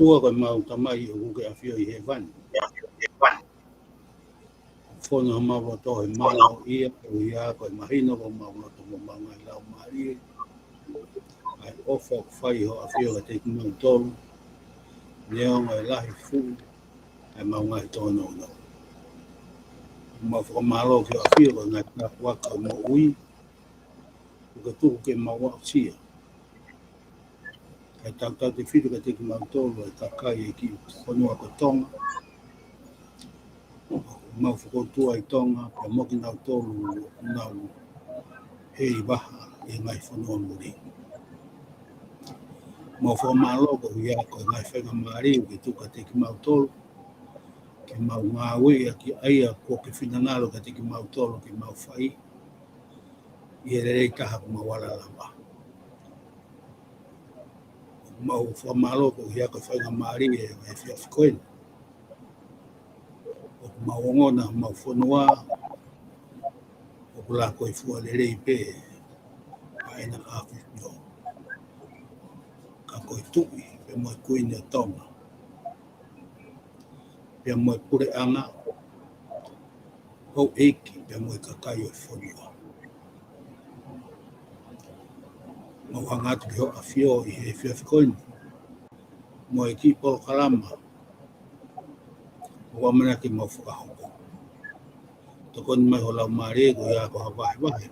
tua ko mau tamai o ke afio I hevan. Fono mau to he mau ia o ia ko mahino ko mau no to mau ngai lau mari. Ai ofo fai ho afio te mau tolu. Leo ngai lahi fu. Ai mau ngai to no. Mau fo malo ke afio ko ngai na waka mo ui. Ko tu ke mau wa sia. Ai tau te fitu ka te mau tolu ai kakai e ki fonua ko tonga. Mau whakotua I tonga, pe moki nau tolu nau hei waha I ngai whanua muri. Mau whakamāloko I ako I ngai whainga maariu ki tuka te ki mau tolu, ki mau ngā wea ki aia ko ke whinangalo ka te ki mau tolu ki mau whai, I rei taha ko mau wala lawa. Mau whakamāloko I ako whainga maariu e ngai whiawhikoina. Mau ngona, mau whanua, o kula koe fua le rei pē, aina kafi no. Ka koe tui, pe moe kuini o tonga. Pe moe pure anga, hou eiki, pe moe kakai o whanua. Mau hangatu ki ho a fio I he whiawhikoini. Moe ki Polokalama, o amana ki mau whakahoko. Tokoni mai ho lau marego I ako hawahi wahi.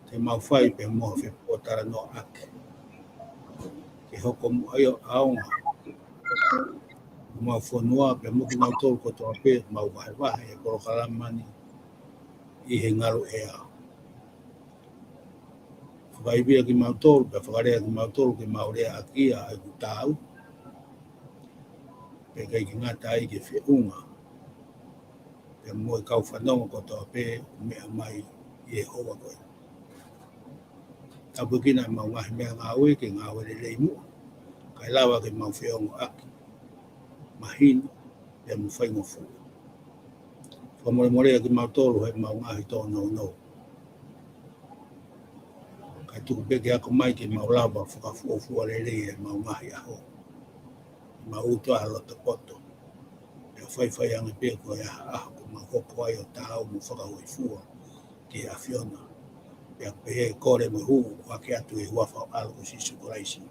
Te mau whai pe moa whipotara no ake. Ke hoko mo aio aonga. Mau whanua pe moki nau tolu ko toa pe mau wahi wahi e Polokalama ni I he ngaru ea. Whakaibia ki mau tolu pe whakarea ki mau tolu ki mau rea akia ai ku tāu. Pe kai ki ngata ai ke whiunga. Pe moe kau whanonga ko toa pe mea mai I hoa koe. Tapu kina mau ngahi mea ngāwe ke ngāwe le rei mua. Kai lawa ke mau whiongo aki. Mahino, pe mu whaingo fu. Whamore morea ki mau tolu he mau ngahi tō no. Kai tuku peke ako mai ke mau lawa whakafuofua le rei he mau ngahi aho. Mau utoa lota poto. Pe whai ange pe ko e aho ko mau hopo ai o tāu mu whakahoifua ke a whiona. Pe he kore mo hu wake atu e huafa o alko sisu koraisi.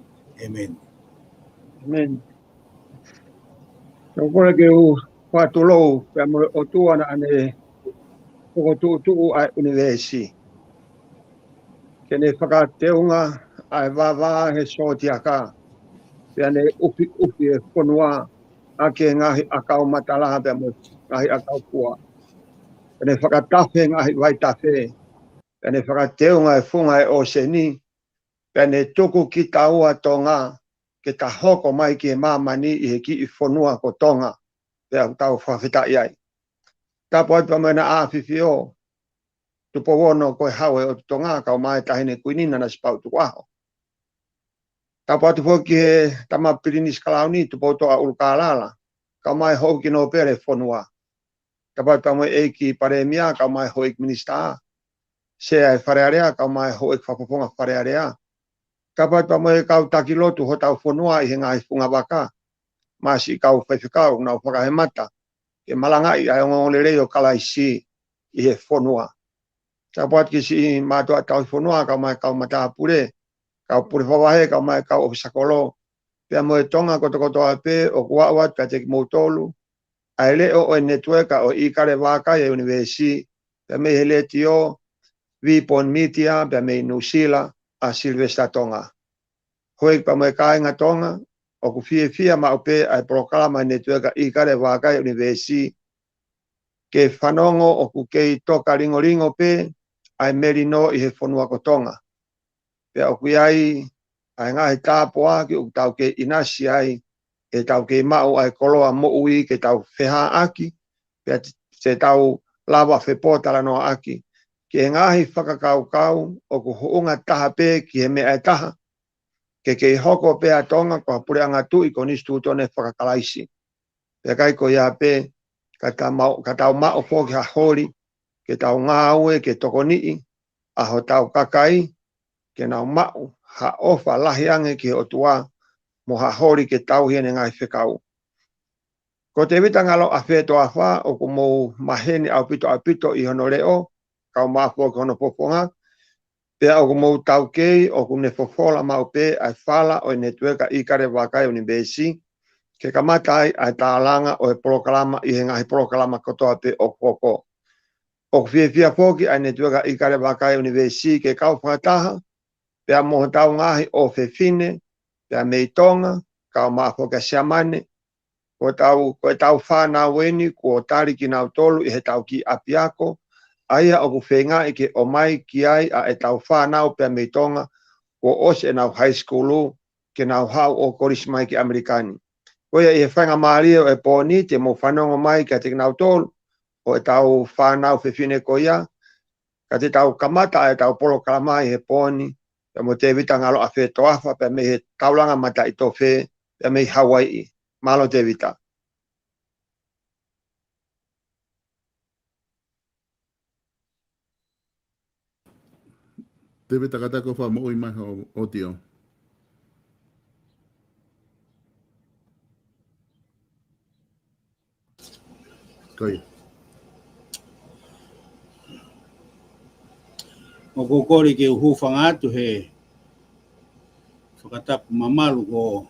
Amen. Amen. So kore ke u whatulou pe o tuana ane o tu ai Univeesi. Kene whakateunga ai wawa he sotiaka. Pe ane upi e whanua a ke ngahi akau matalaha pe mo ngahi akau pua. Kene whakatafe ngahi waitafe. Pene whakateunga e whunga e o seni, pene tuku ki taua tonga, ke ta hoko mai ki e mamani I he ki I whanua ko tonga, pe au tau whawhita iai. Tapo atu mena āwhiwhio, tupo wono koe hawe o tonga, kau mai tahine kuinina na sipau tuku aho. Tapo atu whoki he tama pirinis kalauni, tupo toa Polokalama, kau mai hoki no pere whanua. Tapo atu mai eiki paremia, kau mai hoik minister. Se ai wharearea, kau mai hoek whapoponga wharearea. Kapa pa mo kau takilotu ho tau whanua I he ngai whunga waka. Masi kau whaiwhikau nau whakahemata. Ke malangai ai ngongole reo kalaisi I he whanua. Kapa ki si mātua tau whanua, kau mai kau mata pure. Kau pure whawahe, kau mai kau ofisakolo. Pea mo tonga koto ape o kuawat ka te moutolu. Ai leo o networka o Ikale Vakai e Univeesi. Pea me hele tio. Vipon mitia pe me nusila a Silvesta tonga. Hoi pa me kainga tonga o ku fia ma ope ai Polokalama networka Ikale Vakai Univeesi ke whanongo o ku kei toka ringo pe ai merino I he whanua ko tonga. Pe o ku ai ngahi tāpoa ki o tau ke inasi ai e tau ke mau ai koloa mo ui ke tau wheha aki pe se tau lawa whepotala no aki. Ke ngahi whakakau o ku hoonga taha pe ki he mea taha. Ke hoko pe a tonga ko pure anga tui ko nistu tone whakakalaisi. Pe kai ko ia pe ka tau mao po ki ha hori, ke tau ngāue, ke tokonii, aho tau kakai, ke nau mao ha ofa lahi ange ki o tua, moha hori ke tau hene ngai whekau. Ko te wita ngalo a whetoa wha o ko mou mahene au pito I hono reo, kau māfua ki hono poponga, pea o ko mou tau kei o ko ne fofola mau pe ai whala o networka Ikale Vakai Univeesi, ke kamata ai tālanga o Polokalama I he ngahi Polokalama kotoa pe o koko. O whiawhia poki ai networka Ikale Vakai Univeesi ke kau whakataha, pea moho tau ngahi o whewhine, pea meitonga, kau māfua ka siamane, ko tau whānau weni, ko tari ki nau tolu I he tau ki apiako, aia o ku whenga I ke o mai ki ai a tau whānau pea meitonga, ko os nau high schoolu, ke nau hau o korismai ki Amerikani. Ko ia I he whanga maaria o pōni, te mo whanonga mai ka te nau tolu, o tau whānau whewhine ko ia, ka te tau kamata tau Polokalama I he pōni, pea mo te vita ngalo a whetoafa, pea me he taulanga mata I tō whe, pea me Hawaii. Malo te vita. Te vita kata ko wha mo I mai o tio. Koi. O kokori ke uhufanga atu he whakatapu mamalu ko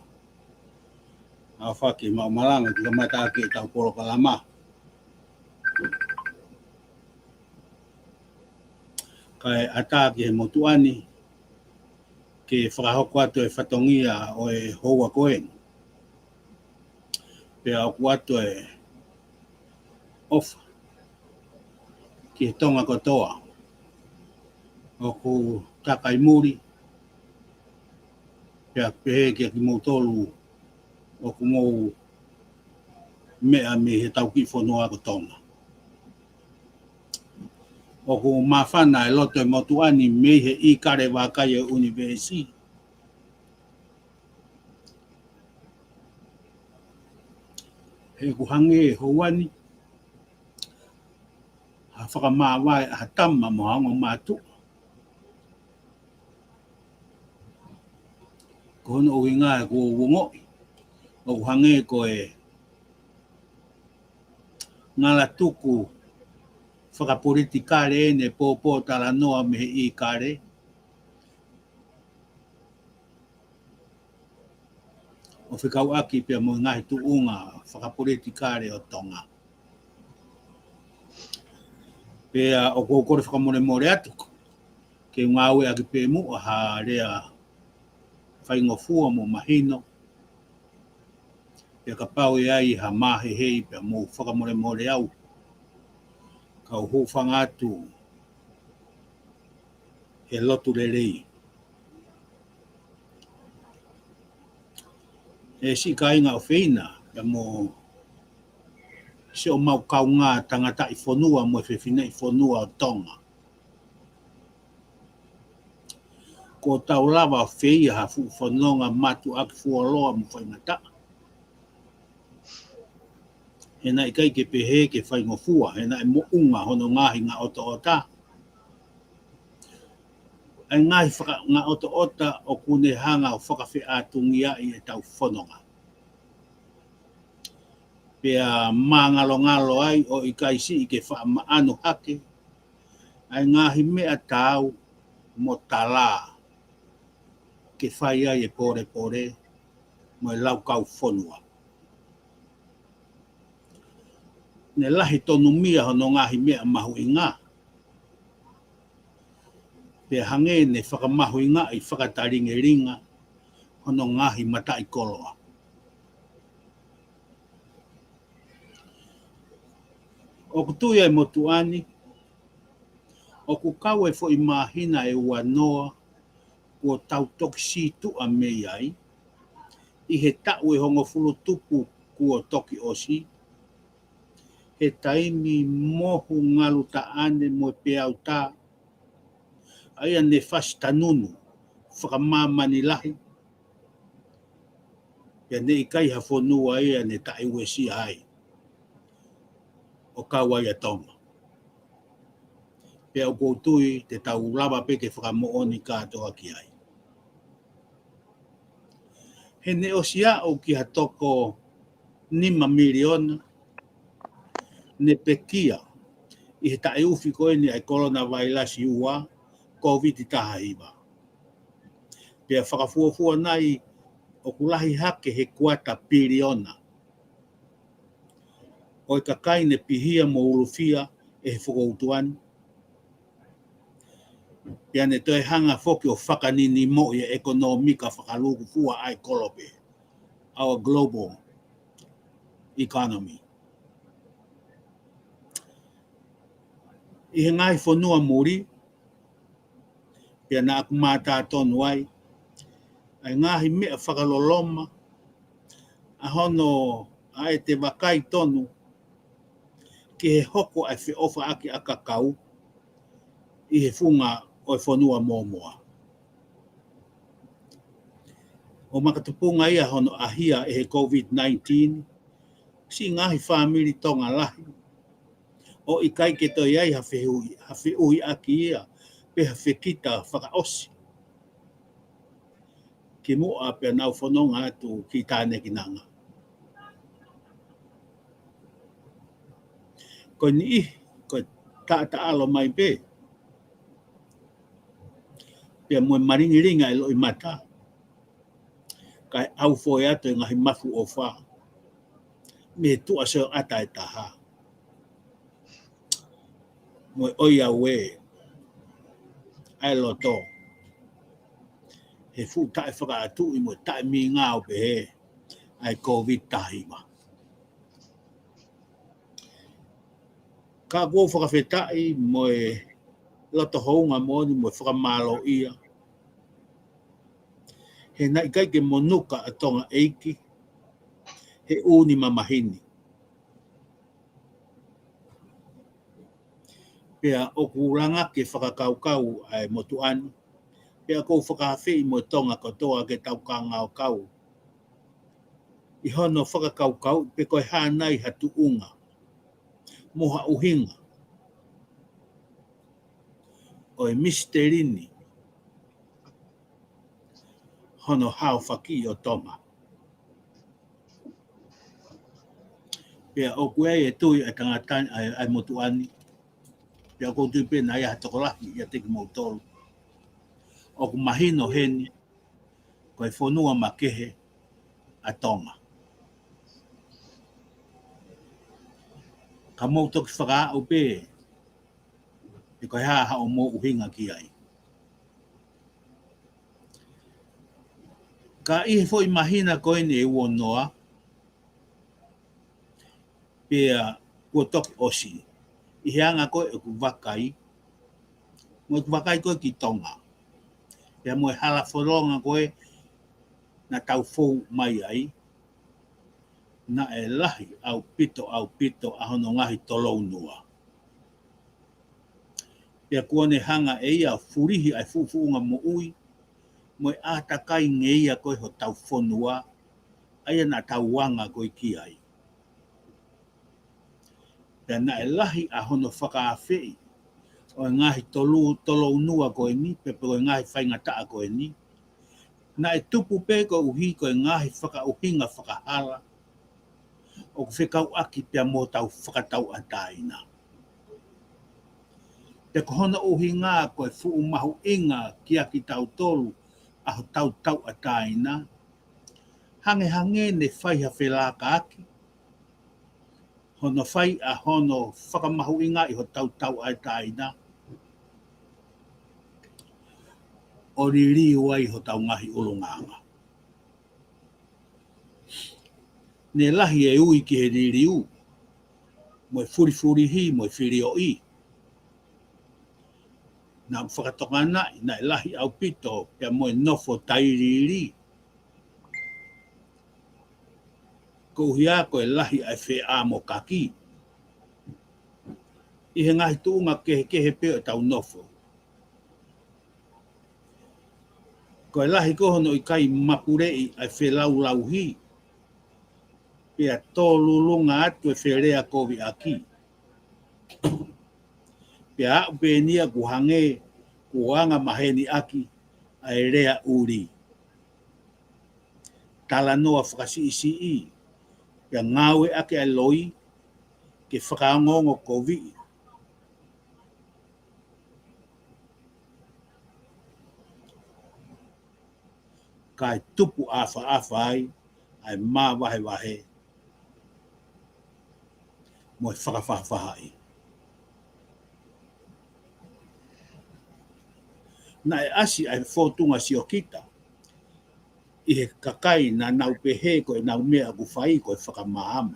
a whaki maumalanga ki kamata ke tau Polokalama. Kai ataki he motuani ke whakahoko atu e whatongia o e houa koe. Pea oku atu e ofa ki he tonga kotoa. Oku takai muri. Pea pehe ki aki moutolu oku mou mea me he tau ki whanua ko tonga. Oku mawhana e loto e motuani me he Ikale Vakai Univeesi. He kuhange e houani. Ha whakamawai a tama mo hanga mātu. Ko hono o inga e ko wongo. O kuhange ko e ngala tuku whakapolitikare ne pōpō tala noa me he Ikale. O whikau aki pia mo ngahi tuunga whakapolitikare o tonga. Pea o kōkore whakamore more atu. Ke ngāwe aki pēmu a ha rea whaingofua mo mahino. Pea ka pau e ai ha mahe hei pea mo whakamore more au. Ka uhufanga atu he lotu rerei. E si ka inga o whina pea mo se o mau kau ngā tangata I whanua mo whewhina I whanua o tonga. Ko tau lava whia ha whanonga matu aki fualoa mo whaingata. He na ikai ke pehe ke whaingofua, he na e mo unga hono ngahi ngā oto ota. Ai ngahi ngā oto ota o kune hanga o whakawhi atungia I e tau whanonga. Pea ngalo ai o ikai si I ke wha maano hake. Ai ngahi mea tau mo tala ke whai ai e pore mo e lau kau whanua. Ne lahi tonu mia hono ngahi mea mahu I ngā. Pea hange ne whakamahu I ngā I whakataringe ringa hono ngahi mata I koloa. O kutuia e motuani, o kukau e fo I mahina e ua noa kua tau toki situ a mei ai, I he tau e hongo fulu tupu kua toki osi, he taimi mohu ngalu ta ane mo peau ta, aia ne fasi tanunu, whakamamani lahi, pia ne ikai ha whanua ia ne tai uesi ai, o kaua ia tonga. Pia o koutui te tau lava peke whakamooni katoa ki ai. He ne o sia o ki hatoko 5 miliona ne pekia i he tae uwhi koe ni ai coronavirus ua COVID tahaiwa. Pea whakafuafua nai o kulahi hake he 250 o i kakai ne pihia mo ulufia e he whakautuan. Pea ne toi hanga foki o whakanini mo i ekonomika whakaluku fua ai kolope. Our global economy. I he ngai whanua muri, pia na aku mātā tonu ai, ai ngahi mea whakaloloma, a hono ai te Vakai tonu, ki he hoko ai whiofa aki a kakau, i he funga o e whanua mōmoa. O makatupunga ia hono ahia e he COVID-19, si ngahi whamiri tonga lahi, o Ikai ke toi ai hawhi ui aki ia, pe hawhi kita whakaosi. Ki mua pe nau whanonga atu ki tāne ki nanga. Ko ni ko ta alo mai pe. Pe mo maringiringa e loi mata. Kai au foi atu ngahi mafu o wha. Me tu aseo ata e taha. Mo oia we. Ai loto. He fu tae whaka atu i mo tae mi ngāo pe he. Ai COVID tahima. Ka kua whakawhetai mo e loto hounga mo ni mo whakamalo ia. He nai kai ke monuka a tonga eiki. He uni mamahini. Pea o kuranga ke whakakaukau ai motu anu. Pea kou whakawhei mo tonga katoa ke tau ka ngau kau. I hono whakakaukau pe koe hānai hatu unga. Moha uhinga. O e misterini. Hono hao whaki o tonga. Pea o kue e tui a tangatani ai motu ani. Pea kou tui pena ia hatokolahi ia teki mau tolu. O ku mahino heni. Koe whanua makehe a tonga. Ka mau toki whaka au pe. E koe haa o mo uhinga ki ai. Ka ihe fo i mahina koe ni e uonoa. Pea kua toki osi. I heanga koe e ku Vakai. Mo ku Vakai koe ki tonga. Pea mo e hala whoronga koe na tau fou mai ai. Na e lahi au pito a hono ngahi tolou nua. Pea kua ne hanga e ia furihi ai fuunga mo ui. Mo e atakai nge ia koe ho tau whonua. Aia na tau wanga koe ki ai. Pea na e lahi a hono whakaawhei. O e ngahi tolou nua koe ni. Pepe o e ngahi whaingataa koe ni. Na e tupu pe ko uhi ko e ngahi whakauhinga whakahala. O ku whekau aki pia mō tau whakatau a taina. Te kohona uhi ngā koe fuu mahu inga ki aki tau tolu a ho tau a taina. Hange ne whai ha whelaka aki. Hono whai a hono whakamahu inga i ho tau a taina. O riri wai ho tau ngahi ulunganga. Ne lahi e ui ki he ririu. Mo e furi hi, mo e whiri o i. Na whakatoka nai, na e lahi au pito, pia mo e nofo tairiri. Ko hia ko e lahi ai whe a mo kaki. I he ngahi tuunga kehe peo tau nofo. Ko e lahi kohono i kai mapurei ai whe lau hi. Pea tōlulunga atu e wherea kovi aki. Pea au pēnia ku hange, ku anga maheni aki, ai rea uri. tala noa whakasi pia ngawe ake aloi ke whakaongongo COVID. Kai tupu afa ai mā wahe mo whakawhawhai. Na e asi ai whotunga si o kita, i he kakai na nau pehe ko e nau mea ku whai ko e whakamahama.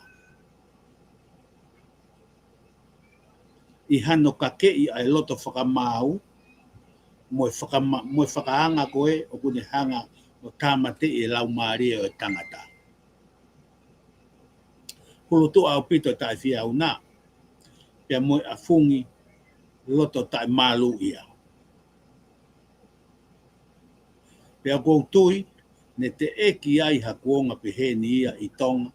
I hano kakei ai loto whakamau, mo whakaanga koe o kune hanga o tāmate e lau maaria o tangata. Hulutu au pito tai fia au nā, pia mo a fungi loto tai malu ia. Pea koutui, ne te eki ai hakuonga pehe ni ia i tonga,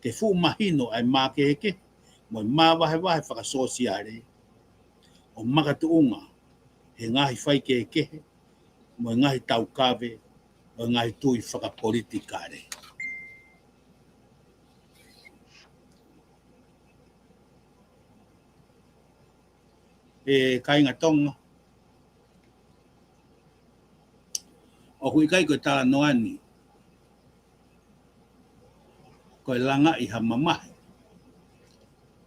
te fu mahino ai mākeheke, mo mā wahe whakasosiare, o makatuunga, he ngahi whaikehekehe, mo ngahi taukawe, o ngahi tui whakapolitikare. E kainga tonga, o hui kai koe tala noani, koe langa i hamamahi,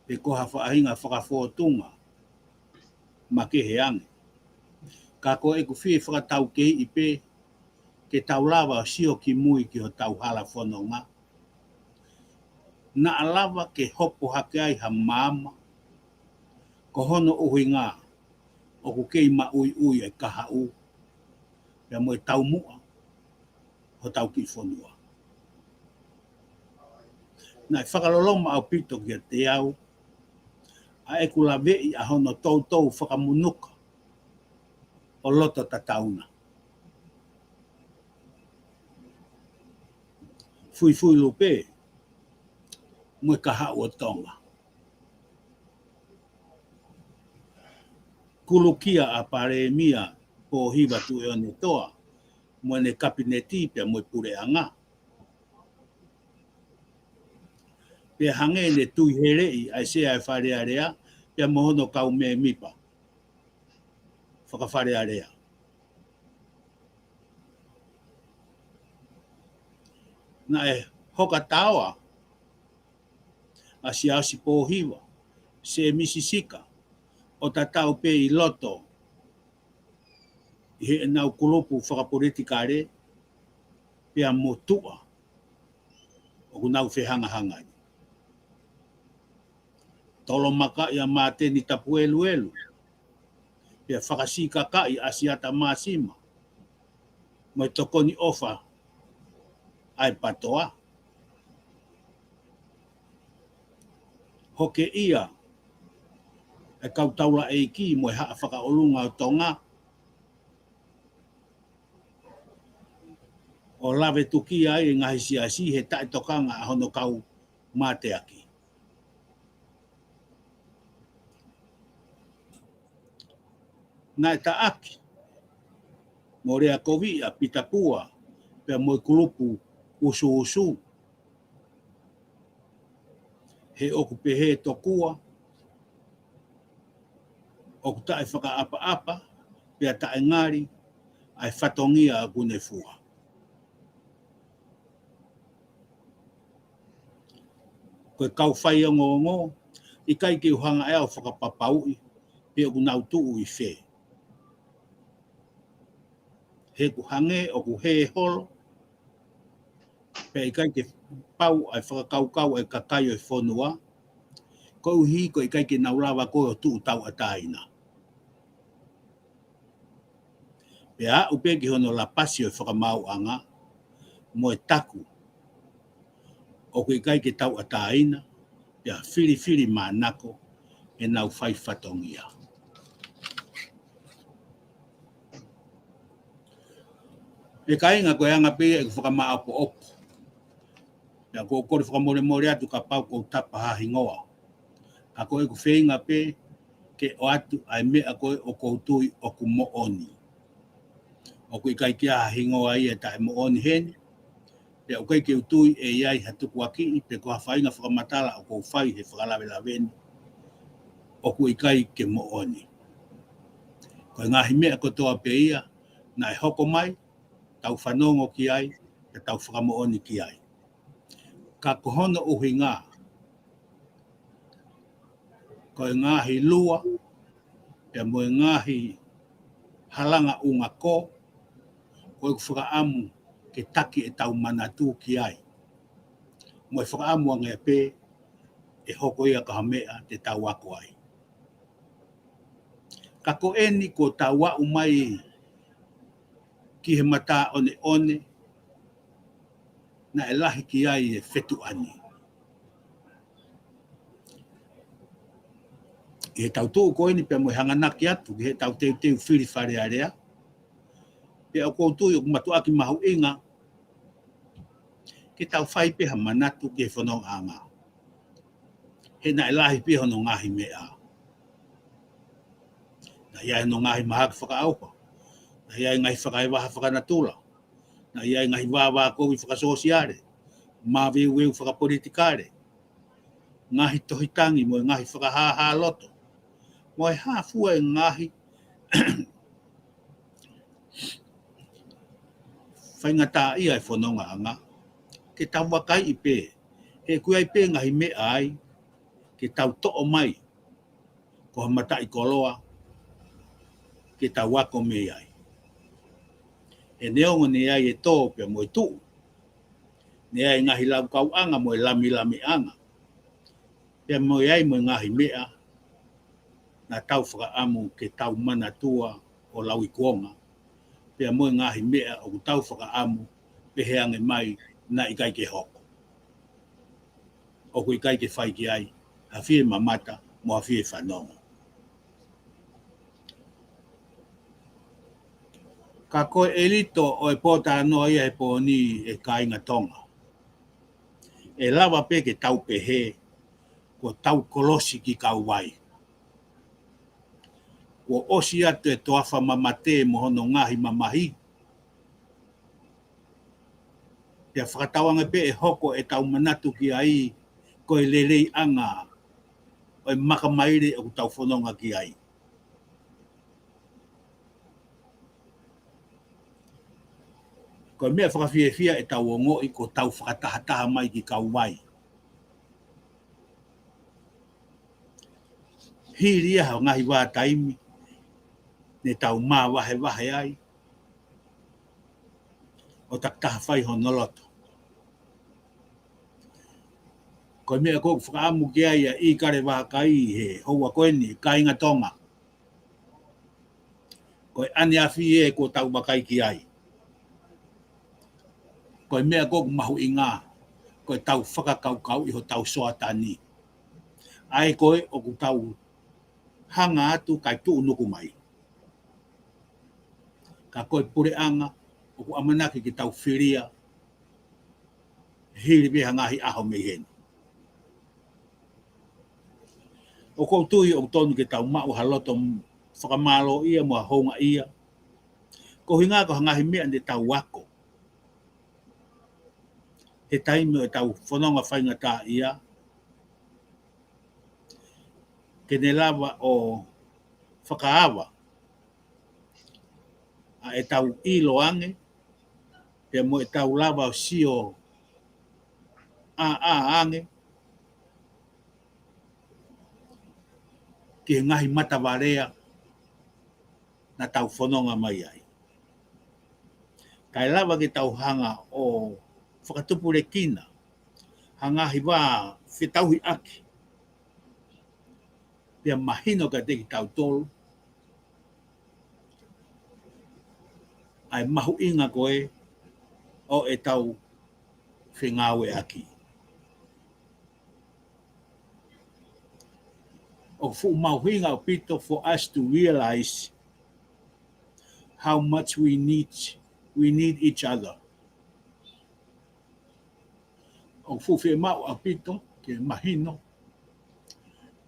pe koha whaahinga whakawhotunga, ma ke he ange. Ka koe e ku whie whakatau kehi i pe, ke tau lawa sio ki mui ki ho tau hala whanonga. Na alawa ke hopo hake ai ha mama, ko hono uhi ngā, o ku kei ma ui e kaha u, pia mo e tau mua, ho tau ki whanua. Na e whakaloloma au pito ki a te au, a e kula vei a hono tau whakamunuka, o loto tatauna. Fui lupe, mo e kaha u o tonga. Kulukia a pare mia po hiva tu e one toa, mo ne kabineti pia mo e pure anga. Pia hange ne tui herei ai se ai whare area, pia mohono kau me mipa. Whakawhare area. Na e hoka tawa, a si asi po hiva, se misisika, o tatau pe i loto, i he nau kulupu whakapolitikare, pia mo tua, o kunau whehanga-hangai. Tolo maka ia mate ni tapu elu. Pia whakasika ka i asiata māsima. Mai tokoni ofa ai patoa. Hoke ia e kautaula e ki mo e haa whakaolunga o tonga. O lawe tuki ai e ngahi siasi he tae tokanga a hono kau mate aki. Nai ta aki, mo rea kovi a pitapua, pia mo kulupu usu. He oku pehe tokua, oku tae whaka apa, pia tae ngari, ai whatongia a gune fua. Koe kau whai ngo, i kai ki uhanga e au whakapapaui, pia ku nau tuu i whee. He ku hange o ku he holo, pe i kai ke pau ai whakakau e kakai o i whonua, ko uhi ko i kai ke naulawa ko o tuu tau ataina. Pe a upe ki hono la pasi o i whakamau anga, mo e taku, o ku i kai ke tau ataina, pia whiri manako e nau whai whatongia. E kai nga koe anga pe e whakamau po opo. Pia ko kore whakamore atu ka pau ko tapa hahingoa. A koe ku whenga pe ke o atu ai mea koe o koutui o ku mooni. O ku i kai kia hahingoa ia tae mooni hene, Pe o kai ke utui e iai hatu kuaki pe ko hawhainga whakamatala o ko whai he whakalawe la veni. O ku ikai ke mo oni. Ko ngahi mea kotoa pe ia, na e hoko mai, tau whanongo ki ai, te tau whakamo oni ki ai. Ka kohono uhi ngā. Ko ngahi lua, pe mo ngahi halanga unga ko, ko e whakaamu ke taki e tau manatu ki ai. Mo e whakaamu anga e pē, e hoko ia ka hamea te tau ako ai. Ka ko eni ko tau wa umai ki he mata one, na e lahi ki ai e whetu ani. I he tau tō ko eni pe mo hanganaki atu, ki he tau teu whiri whare area. Pe au koutu i o kumatu aki mahu inga, ki tau whai peha manatu ki he whanong anga. He na e lahi peha no ngahi mea. Na iai no ngahi mahaki whakaaupa. Na iai ngahi whakaiwaha whakanatula. Na iai ngahi wāwā kowi whakasosiare. Mā weu whakapolitikare. Ngahi tohitangi mo ngahi whakahaha loto. Mo e hāfua e ngahi whaingata ia e whanonga anga. Ke tau Vakai i pē. He kuia i pē ngahi mea ai. Ke tau to'o mai. Ko hamata i koloa. Ke tau wako me ai. E neongo ne ai e tō pia mo e tuu. Ne ai ngahi lau kau anga mo e lami anga. Pia mo e ai mo e ngahi mea. Na tau whakaamu ke tau mana tua o lau i kuonga. Pia mo e ngahi mea o tau whakaamu peheange mai na ikai ke hoko. O ku ikai ke whai ki ai. Hawhie mamata mo hawhie whanonga. Ka koe e rito o e pōta anoa ia e pōni e kāinga tonga. E lawa pe ke tau pehe, ko tau kolosi ki kau wai. Ko osi atu e toafa mamate mo hono ngahi mamahi. Pia whakatawanga pe e hoko e tau manatu ki ai, ko e lelei anga, o e makamaire o tau whanonga ki ai. Ko mea whakawhiawhia e tau o ngoi ko tau whakatahataha mai ki kau wai. Hiria hao ngahi wā taimi, ne tau mā wahe ai, o taktaha whai honoloto. Ko mea kōku whakaamu ki ai a Ikale Vakai he houa koeni, kāinga tonga. Ko e ane awhi e ko tau Vakai ki ai. Ko mea kōku mahu i ngā, ko e tau whakakaukau i ho tau soatani. Ai koe o ku tau hanga atu kai tuu nuku mai. Ka koe pure anga, o ku amanaki ki tau whiria, hiri beha ngahi aho me henu. O kou tui o tonu ki tau mau haloto whakamalo ia mua honga ia. Ko hinga ko hangahi mea ne tau wako. He taimi o tau whanonga whainga tā ia. Ke ne lava o whakaawa. A e tau ilo ange. Pea mo e tau lava o sio ange. Ki ngahi mata warea na tau whanonga mai ai. Kai lava ki tau hanga o whakatupure kina, hangahi wā whetauhi aki. Pia mahino ka te ki tau tolu, ai mahu inga koe o e tau whengawe aki. O fu mauhinga o pito for us to realize how much we need each other. O fu whi mau a pito ke mahino,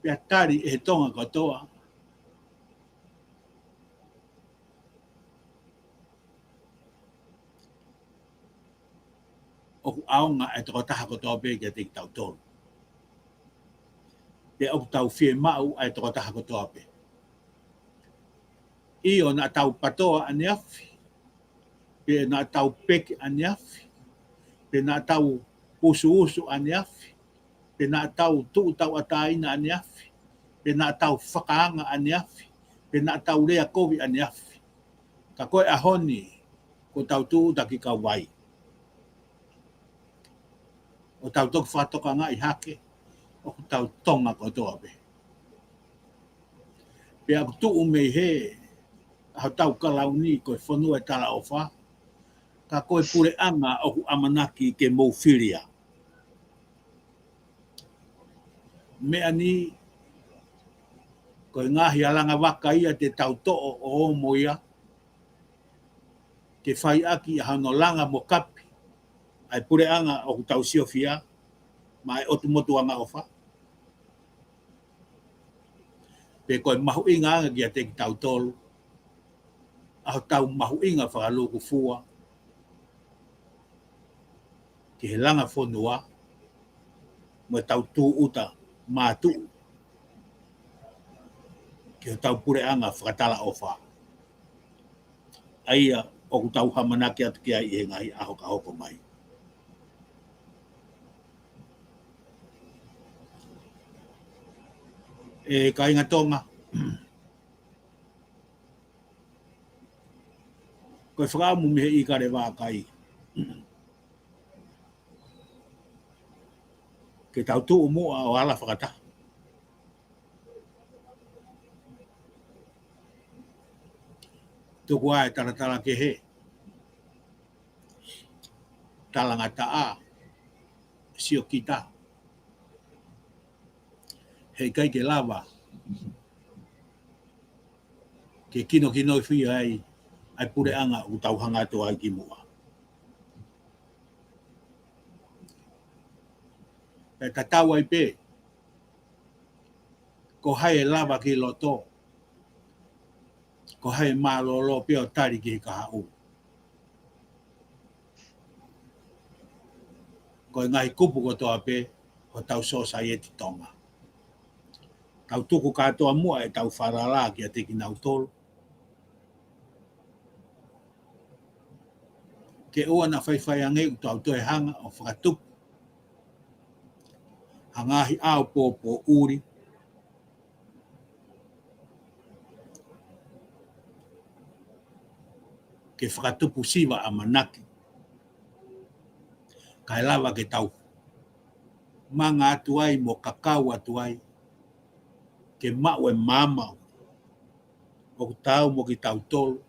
pia tari e tonga katoa. o aonga e toko taha ko toa pe kia te tau tolu. Pe o tau fie mau e toko taha ko toa pe. I o na tau patoa ane afi. Pe na tau peke ane afi. Pe na tau usu ane afi. Pe na tau tau ataina ane afi. Pe na tau whakaanga ane afi. Pe na tau rea kovi ane afi. Ka koe ahoni ko tau taki ka wai. O tau toku whatoka ngā i hake. O tau tonga ko toa pe. Pe aku tuu mei he. Hau tau kalauni koe whanua tala o wha. Ka koe pure anga o amanaki ke mouwhiria. Mea ni koe ngahi alanga Vakai te tau to'o o moia. Ke whai aki hano langa mo kapi. Ai pure anga o tau siofia. Mai otu motu anga o wha. Pe koe mahu inga anga kia te ki tau tolu. Aho tau mahu inga whakaluku fua. Ki he langa whonua. Mo tau tū uta mātu. Ki he tau pure anga whakatala o wha. Aia o tau hamanaki atu kia i he ngai aho ka hoko mai. E ka inga tonga. Koe whakaamu mihe Ikale Vakai. Ke tau tuu mua o ala whakata. Tuku ai taratala ke he. Talanga taa. Sio kita. Hei kai ke lava. Ke kino i whia ai. Ai pure anga u tau hanga to ai ki mua. Pe tatau ai pe. Ko hai e lava ki loto. Ko hai maa lolo pe o tari ki ka hau. Ko ngai kupu ko toa pe. Ho tau sosa i eti tonga. Tau tuku katoa mua e tau wharala ki a teki nau tolu. Ke ua na whaiwhai ange u tau toe hanga o whakatupu. Hangahi au pōpō uri. Ke whakatupu siwa a manaki. Kai lava ke tau. Manga atu ai mo kakau atu ai. Ke mau e mamau. O tau mo ki tau tolu.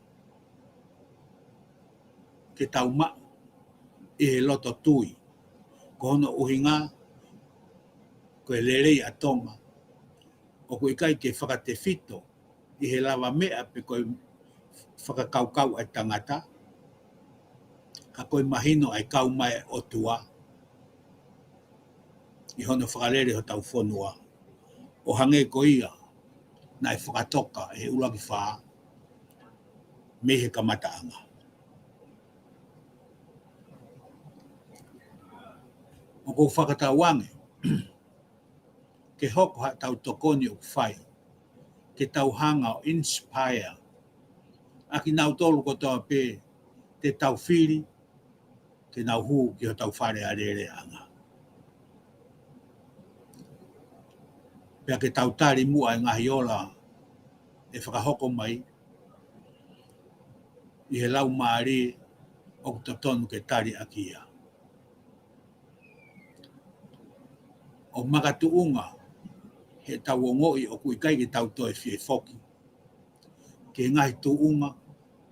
Ke tau mau. I he loto tui. Ko hono uhinga. Ko e lerei a tonga. O ko ikai ke whakate fito. I he lava mea pe koe whakakaukau ai tangata. Ka koe mahino ai kau mai o tua. I hono whakalere ho tau whonua. O hange ko ia. Na e whakatoka e ulaki whaa. Me he kamata anga. O ko whakatawange. Ke hoko ha tau tokoni o whai. Ke tau hanga o inspire. Aki nau tolu ko toa pe. Te tau whiri. Ke nau huu ki ho tau whare arere anga. Pea ke tau tari mua e ngahi ola. E whakahoko mai. I he lau maari. O totonu ke tari aki ia. O makatuunga. He tau o ngoi o kui kai ki tau toe fie foki. Ke ngahi tuunga.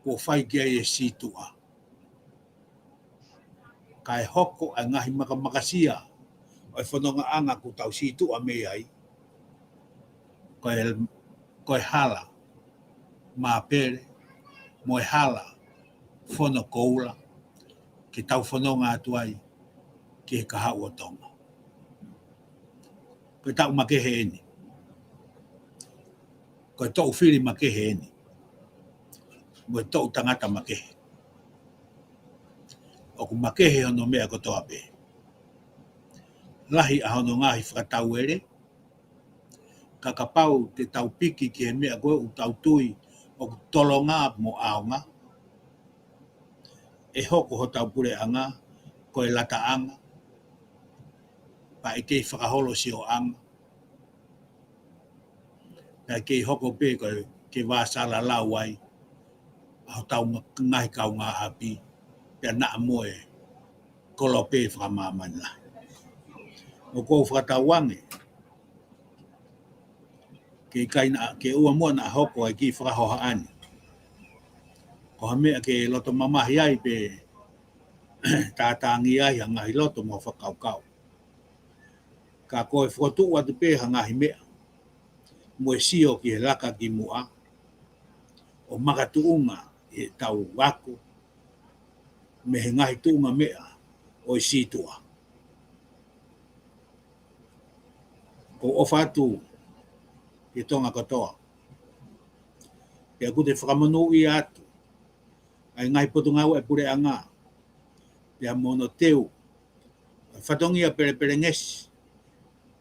Ko whai kia e situa. Kai hoko a ngahi makamakasia. O e whanonga anga ku tau situa me ai. Koe hala. Mā pere. Moe hala. Whono koula. Ke tau whanonga atu ai. Ke he kaha ua tonga. Koe tau makehe eni. Koe tau whiri makehe eni. Moe tau tangata makehe. o ku makehe hono mea kotoa pe. Lahi a hono ngahi whakatau ere, kakapau te tau piki ki he mea koe u tau tui o ku tolo ngā mo aonga, e hoko ho tau pure anga, koe lata anga, pa e kei whakaholo si o anga, pa e kei hoko pe koe ke wāsala lau ai, a tau ngahi kau ngā api, pia naa moe, kolo pe whakamāmani lahi. O kou whakatau wange, ke ua mua na hoko ai ki whakahoha ani. Ko ha mea ke loto mamahi ai pe tātāngi ai ha ngahi loto mo whakaukau. Ka koe whakotu atu pe ha ngahi mea. Moe sio ki he laka ki mua. O makatuunga e tau wako. Me he ngahi tuunga mea o i situa. Ko ofa atu i tonga katoa. Pea kute whakamanu i atu. Ai ngahi potungau e pure anga. Pea mono teu. Whatongia pere ngesi.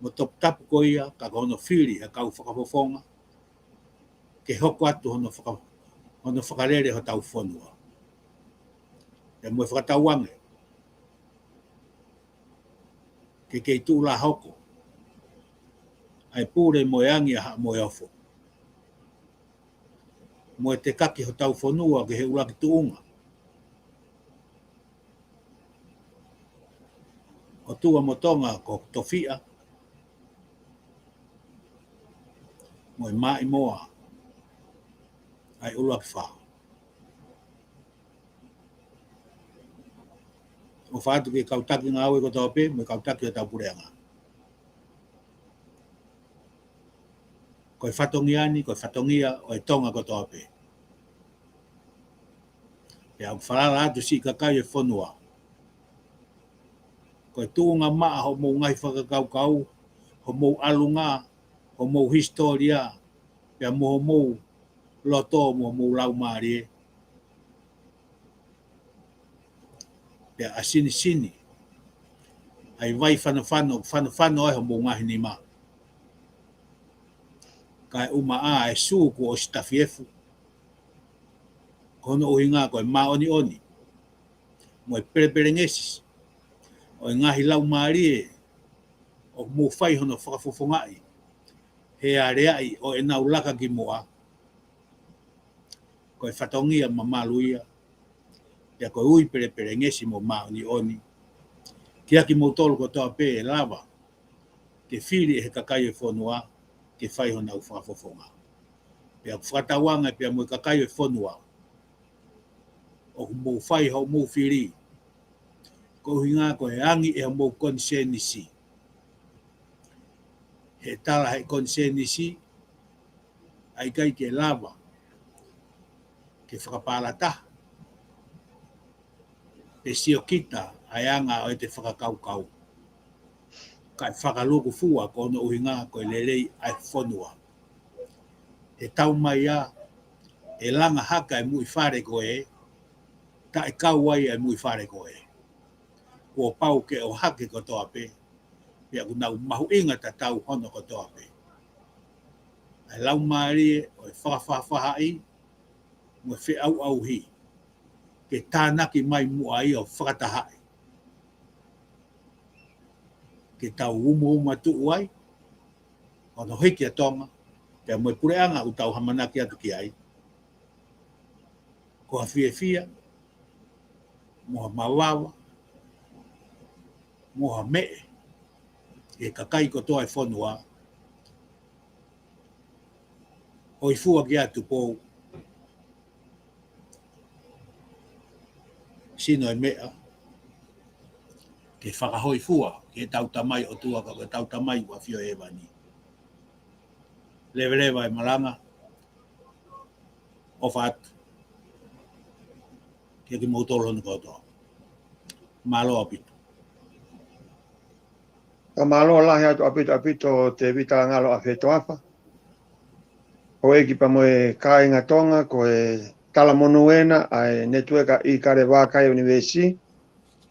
Mo top tapu ko ia, ka hono whiri a kau whakafofonga. Ke hoko atu hono whakarere ho tau whonua. Pea moe whakatau wange. Ke kei tūla hoko. Ai pure moe angi a moe ofo. Moe te kaki ho tau whonua ke he ulaki tuunga. O tua motonga ko tofia. Moe mai moa. Ai ulaki whao. O whaatu ke kautaki ngā aue ko tau pe, me kautaki o tau pureanga. Koe whatongi ani, koe whatongia o e tonga ko tau pe. Pea au whalala atu si kakai e whonua. Koe tuunga maa ho mou ngai whakakaukau, ho mou alunga, ho mou historia, pea mo mou loto mo mou lau maari. Pea a sini. Ai vai whanawhano ai ho mou ngahi ni maa. Kai uma a e suku o stafiefu. Kono uhi ngā koe maa oni. Mo e pere ngesis. O e ngahi lau maari o mou whai hono whakafofongai. He a reai o e nau laka ki moa. Koe whatongia mamaluia. Pea koe ui pere ngesi mo maa oni. Kia ki motolo ko toa pe e lava. Ke whiri e he kakai e whonua. Ke whai ho nau whakafofonga. Pea whakatawanga pea mo e kakai e whonua. O mou whai ho mou whiri. Ko hinga ko he angi e mou konsenisi. He tala he konsenisi. Ai kai ke lava. Ke whakapalata. Pe sio kita ai anga o te whakakaukau. Kai whakaluku fua ko no uhinga ko lelei ai whonua. He tau mai a e langa haka e mui whare ko e. Ta e kau ai e mui whare ko e. Kua pau ke o hake ko toa pe. Pea ku nau mahu inga ta tau hono ko toa pe. Ai lau maari o e whakawhawhai. Mo e au hi. Ke tānaki mai mua i o whakatahai. Ke tau uma tuu ai. Ono hiki a tonga. Pea mo e pureanga u tau hamanaki atu ki ai. Ko ha fia. Moha mawawa. Moha mee. E kakai ko toa e whonua. O i fua ki atu pou. Sino e mea. Ke whakahoi fua. Ke tau tamai o tua ka tau tamai wa fio e wani. Lewa e malanga. O whaatu. Ke ki mautolo honu kotoa. Malo apitu. Ka malo lahi atu apito te vita ngalo a feto apa. O eki pa moe kāinga tonga ko e tala monuena ai netueka Ikale Vakai Univeesi.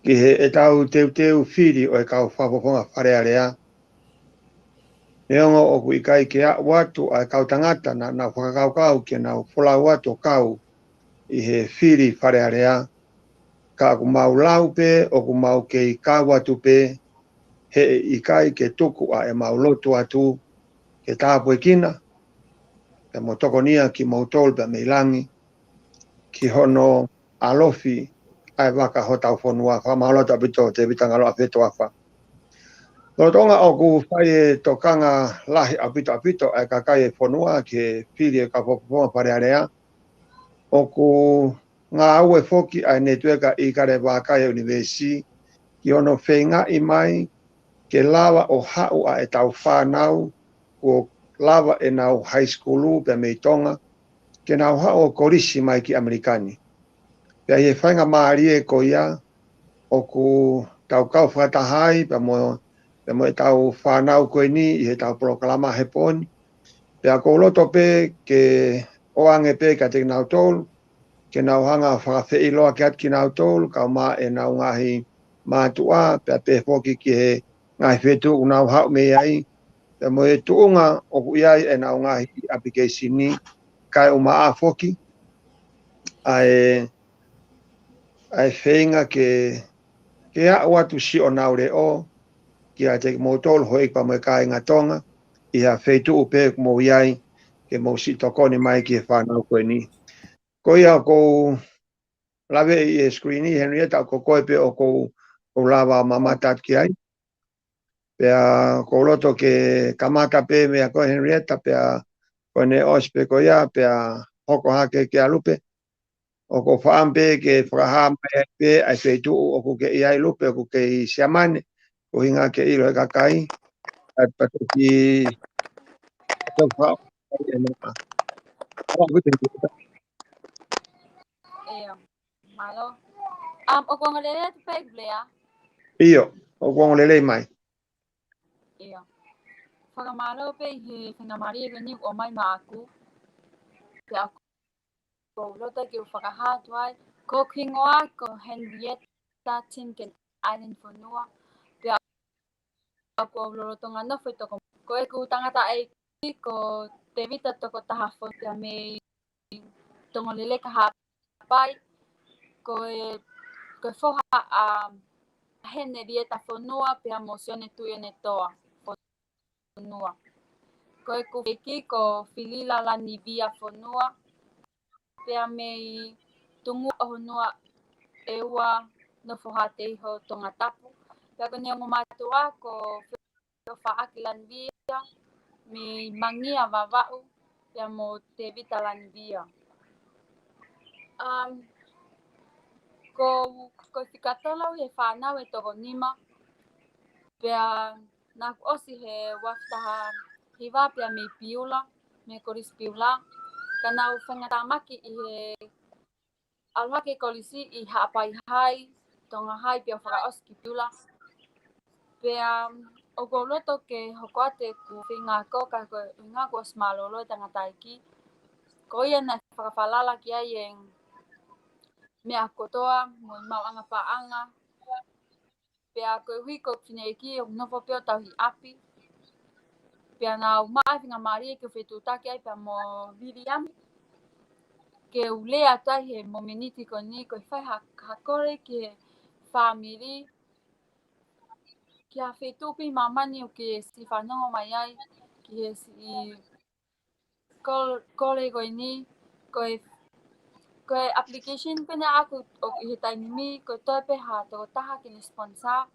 ki he e tau teu whiri o e kau whapoponga wharearea. Neongo o ku ikai ke a watu a kau tangata na whakakau ke na whola watu kau i he whiri wharearea. Ka ku mau lau pe o ku mau ke i ka watu pe he ikai ke tuku a e mau lotu atu ke tāpue kina. Pe mo tokonia ki mautol pe meilangi ki hono alofi ai waka ho tau whanua wha maolata pito te vitanga loa wheto awha. No tonga o ku whai e tokanga lahi apito ai kakai e whanua ke whiri e ka whapoponga parearea. O ku ngā aue whoki ai netueka Ikale Vakai Univeesi ki ono whenga i mai ke lawa o hau a e tau whanau o lava e nau high schoolu pe mei tonga ke nau hau o korisi mai ki Amerikani. Pea he whainga maari e ko ia o ku tau kau whatahai pe mo e tau whanau koe ni i he tau Polokalama he poni. Pea ko loto pe ke oange pe ka te nau tolu ke nau hanga whakawhi iloa ke at ki nau tolu kau maa e nau ngahi mātua pea pe whoki ki he ngahi whetu u nau hau me ai. Pea mo e tuunga o ku iai e nau ngahi application ni kai o maa whoki ai whenga ke a watu si o nau re o ki a te mo tolu hoi pa mo e kai ngatonga i a whetu upe mo iai ke mo si tokoni mai ki e whanau koe ni. Ko ia ko lawe i e screen i Henrietta ko koe pe o ko lava mamatat ki ai. Pea ko loto ke kamata pe mea ko Henrietta pea ko ne ospe ko ia pea hoko hake ke alupe. O ko whaampe ke whakahama pe ai whetu o ko ke iai lupe o ko ke i siamane ko hinga ke ilo e kakai. Ai pato ki to whao e noa. Malo. O kung alele tu pe blea. Iyo, o kong lele mai. Iyo. Whakamalo pe he whangamari e ni o mai maaku. Pe ako ko lota ki o whakahatuai. Ko kingoa ko Henrietta Tinken Island Whanua. Pe ako lorotonga no whi toko. Ko e ku tangata e ko te vita toko taha whontia me tonga lele ka hapai. Ko e whoha a Henrietta Whanua pe a mosione tuione toa. Whanua. Ko e ku whiki ko whilila la ni via whanua. Pea mei tungu o honua e ua no whoha te iho tonga tapu. Pea ko nea matua ko whaaki lan via me mangia wawau pea mo te vita lan via. Ko whikatolau he whanau e toko nima. Pea nā osi he waftaha hiwa pea me piula, me koris piula. Ka nau whangatamaki i he alwake kolisi i haapai hai, tonga hai pia whakaoski piula. Pea o ko loto ke hokoate ku whinga ko ka ko ngā ko smalolo tangataiki. Ko ia na whakawhalala ki ai e mea kotoa, mo i mau anga paanga. Pea ko hui ko whineiki o novo peo tau hi api. Pea nau maa whinga maari ke whetutaki ai pea mo viriami. Ke ulea tai he mominiti ko ni ko whai hakore ke family. Ki a whetupi mamani o ke si whanongo mai ai. Ki he si kore koe ni. Ko application pena aku o he tainimi ko toi pe ha toko taha ki ni sponsor.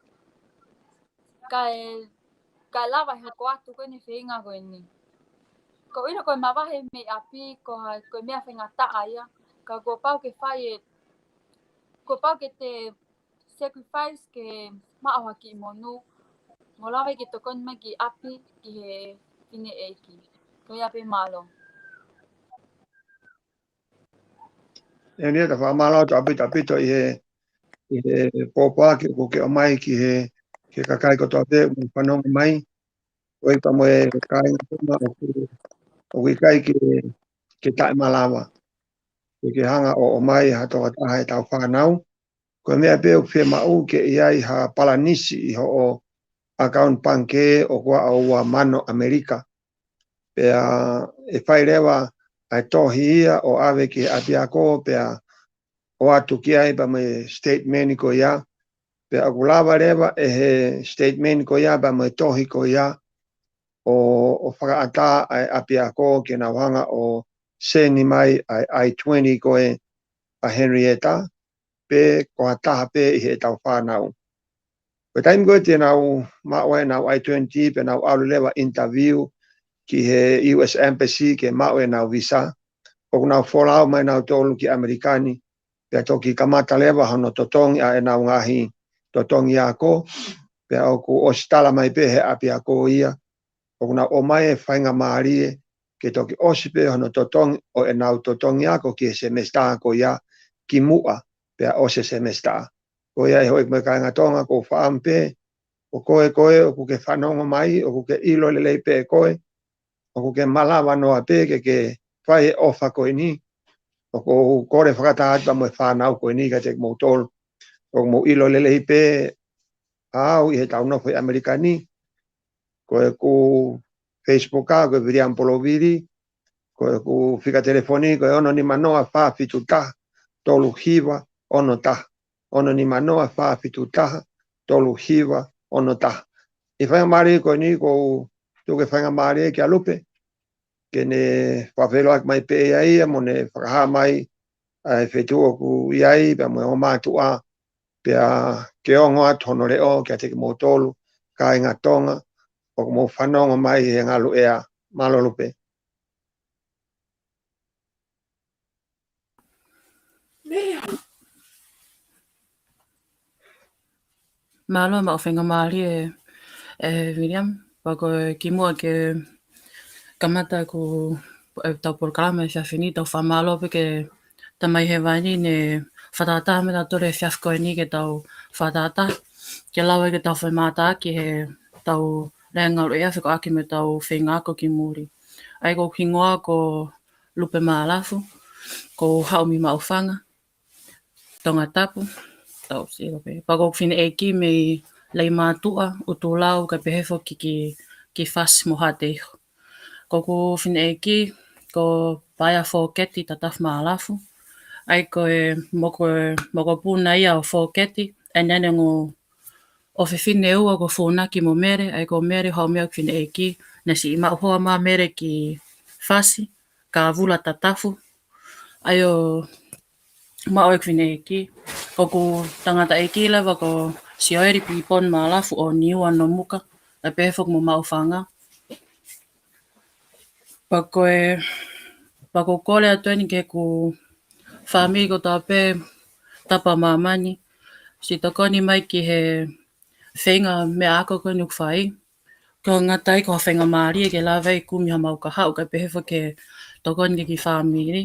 Kai lava he ko atu koe ni whinga koe ni. Ko ino koe mawahe me api ko mea whinga taa ia. Ka ko pau ke whai ko pau ke te sacrifice ke maawa ki monu. Mo lawe ke tokon mai ki api ki he whine eiki. Ko ia pe malo. E nia ta whamala o apito i he pōpā ki o ke o mai ki he kakai kotoa te whanonga mai. O i pa mo e kai ngā o kai ke tae malawa. Ke hanga o mai hatoka taha e tau whanau. Ko mea pe o fe mau ke iai ha palanisi I ho o account panke o kwa o mano Amerika. Pea e whai rewa ai tohi ia o awe ki apiako pea o atu ki ai pa me statement ko ia. Pea akulawa rewa e he statement ko ia pa me tohi ko ia o whakaata ai apiako ki na wanga o seni mai ai 20 ko e a Henrietta pe ko ataha pe I he tau whanau. Ko taim ko te nau maoe nau ai 20 pe nau alu lewa interview ki he US Embassy ke maoe nau visa. O nau wholau mai nau tolu ki Amerikani. Pea toki kamata lewa hano totongi a e nau ngahi totongi ako. Pea oku ositala mai pe he api ako ia. O nau o mai e whainga maarie ke toki osipe hano totongi o e nau totongi ako ki he semesta ako ia ki mua pea ose semesta. Ko ia e hoi me kainga tonga ko whaampe. O koe o kuke whanongo mai o kuke ilo lelei pe koe. O kuke malawa noa pe ke whai ofa koe ni. O ko kore whakataat pa mo whanau koe ni ka te mo tolu. O mo ilo lelei pe au I he tau nofo Amerikani. Koe ku Facebook a koe viriam poloviri. Koe ku whika telefoni koe ono ni manoa wha fitu taha. Tolu hiwa ono taha. Ono ni manoa wha fitu taha. Tolu hiwa ono taha. I whainga maari koe ni ko tuke whainga maari ki a lupe. Ke ne whawhelo ak mai pe ia mo ne whakaha mai ai whetua ku iai pe mo mātua pea ke ongo atu hono reo ke ate ki mo tolu ka inga tonga o mo whanonga mai he ngalu ea malo lupe. Malo ma whenga maari William, wako ki mua ke kamata ko tau Polokalama e whiawhini tau whamalo pe ke tamai he waini ne whatata me tau tore whiawhkoe ni ke tau whatata. Ke lawa ke tau whaimata ki he tau rengaru ea whiko aki me tau whengako ki muri. Ai ko kingoa ko lupe maalafu, ko haumi maufanga, tonga tapu, tau siro pe. Pako whine e ki me lei mātua, utulau ka pehefo ki whas mo hate iho. Ko whine e ki, ko paia whoketi tataf maalafu. Ai ko e moko puna ia o whoketi, e nene ngō o whiwhine ua ko whonaki mo mere, ai ko mere hau mea whine e ki, nasi ima hoa mā mere ki whasi, ka vula tatafu. Ai o mao e whine e ki, ko tangata e ki lewa ko si oeri pipon maalafu o niua no muka, e pefok mo maufanga. Pako kole atueni ke ku whami ko tape tapa mamani, si tokoni mai ki he whenga mea ako ko nuk whai. Ko ngatai ko whenga maari ke lawei kumiha mau ka hau, ka pefok ke tokoni ki whamiri.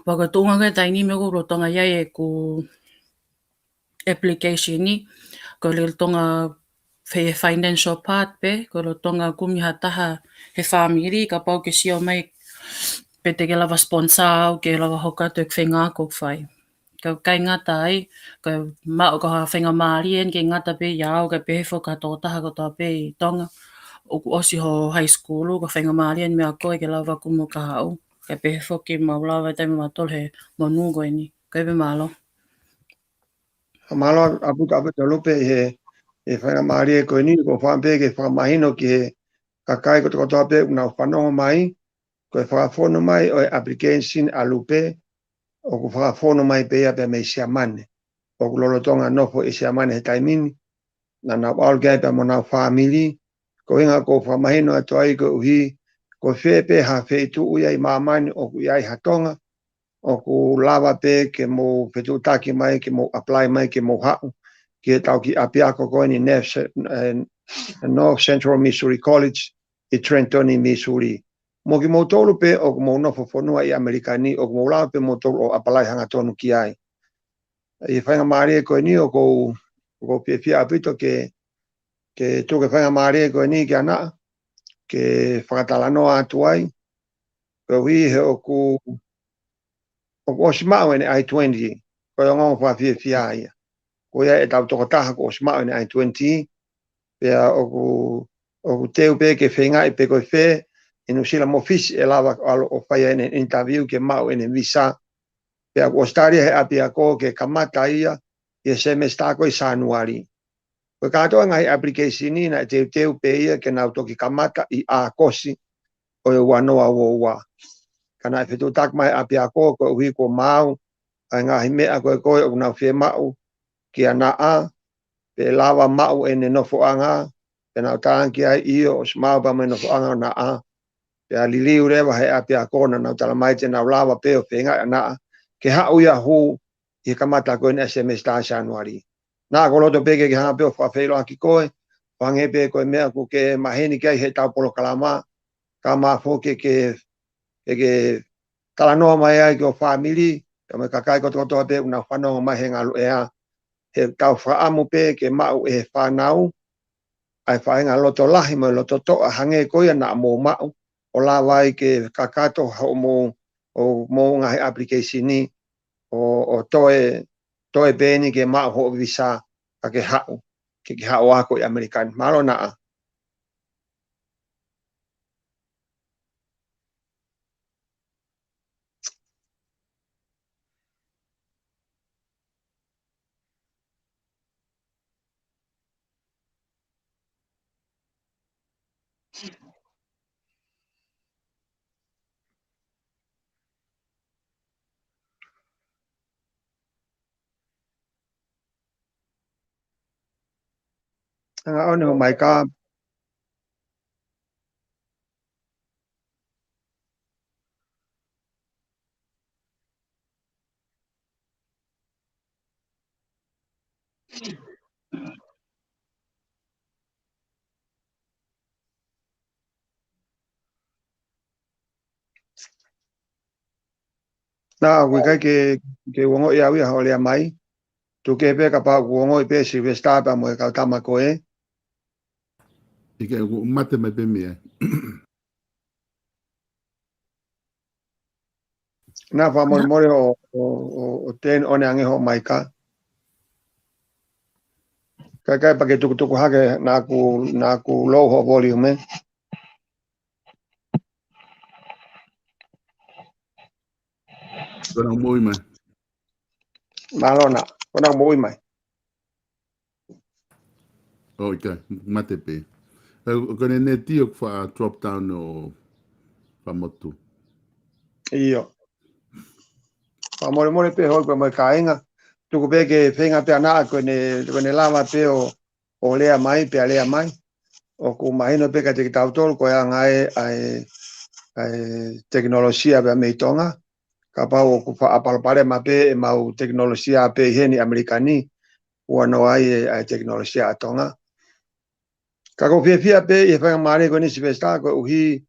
Pako tuunga koe taini me kuro tonga iai e ku application ni, ko le tonga he financial part pe, ko le tonga kumiha taha he whamiri, ka pau ke sio mai pe te ke lava sponsor au, ke lava hoka te whenga ko whai. Ka kai ngata ai, ka mao ka whenga maari en ke ngata pe iau, ka pehefo ka tōtaha ko tō pe I tonga, o ku osi ho high school, ka whenga maari en mea koe ke lava kumu ka hau. Ka pehefo ki maulawa taimi matol he monu koe ni. Koe pe malo. Malo aputa lupe he whainga maari e koe ni ko whampe ke whakamahino ki he kakai ko tokotoa pe una whanongo mai, ko e whakafono mai o e application a lupe, o ku whakafono mai pe ia pe me siamane. O ku lolotonga nofo I siamane he taimini, na nau aulgai pe mo nau whamili, ko inga ko whamahino atu ai ko uhi, ko whepe ha wheitu uia I mamani o ku iai hatonga, o ku lava pe ke mo whetutaki mai, ke mo apply mai, ke mo hau, ki e tau ki apiako koe ni North Central Missouri College I Trenton I Missouri. Mo ki mo tolu pe o ku mo nofo whanua I Amerikani, o ku mo lava pe mo tolu o apply hanga tonu ki ai. I whainga maari e koe ni o ko pia apito ke tuke whainga maari e koe ni ki ana, ke whakatalanoa atu ai, ko hui he o ku osimao ene I-20, ko ngong fa fia ia ko ia e tau toko taha ko smau ni I-20 pe o teu pe ke whenga i pe koe whe inu sila mo fisi e lawa o whaia ene interview ke mau ene visa pe o staria he api ako ke kamata ia i semester ko i Januari ko katoa ngai application ni na teu pe ia ke nau toki kamata i a kosi o e wanoa woa kana fetu tak mai api ako ko hui ko mau ai ngahi mea koe koe o nau whe mau ki ana a pe lawa mau ene nofo anga pe nau tāngi ai iyo o smau pa me nofo anga na a pe a liliu rewa he api a kona nau tala mai te nau lawa pe o whenga ana ke hau ia hu i kamata koe ni SMS tā Januari nā ko loto peke ki hanga pe o whawhelo aki koe whange pe koe mea ku ke maheni kia i he tau Polokalama ka mafo ke kala noa mai ai ki o family ka me kakai ko totoa pe una whanonga mai he ngalu ea he tau whaamu pe ke mau e whanau ai whaenga loto lahi mo loto toa hange koia na mo mau o la wai ke kakato ho mo ngahi application ni o toe peni ke mau ho visa ka ke hau ako i Amerikan malo na a nga one ho mai ka na we kai ke wongo ia wi ho le mai tu ke pe ka pa wongo pe si ve sta pa mo ka tama ko e Ike mate mai pe mea. na fa mo o ten one ange ho mai ka kai pa ke tuku hake na ku low ho volume Kona moi mai. malona kona mo mai O ika, mate pe. Kone ne tio wha drop down o wha motu. iyo pa mo pe ho pa mo ka inga tuku pe ke fenga pe ana ko ne lava pe o lea mai pe lea mai o ku mai no pe ka te tau tol ko ya ngai ai teknologia pe me tonga ka pa o ku fa apalpare ma pe mau teknologia pe heni amerikani o no ai teknologia tonga ka ko fia pe e fa mare ko ni sivesta ko uhi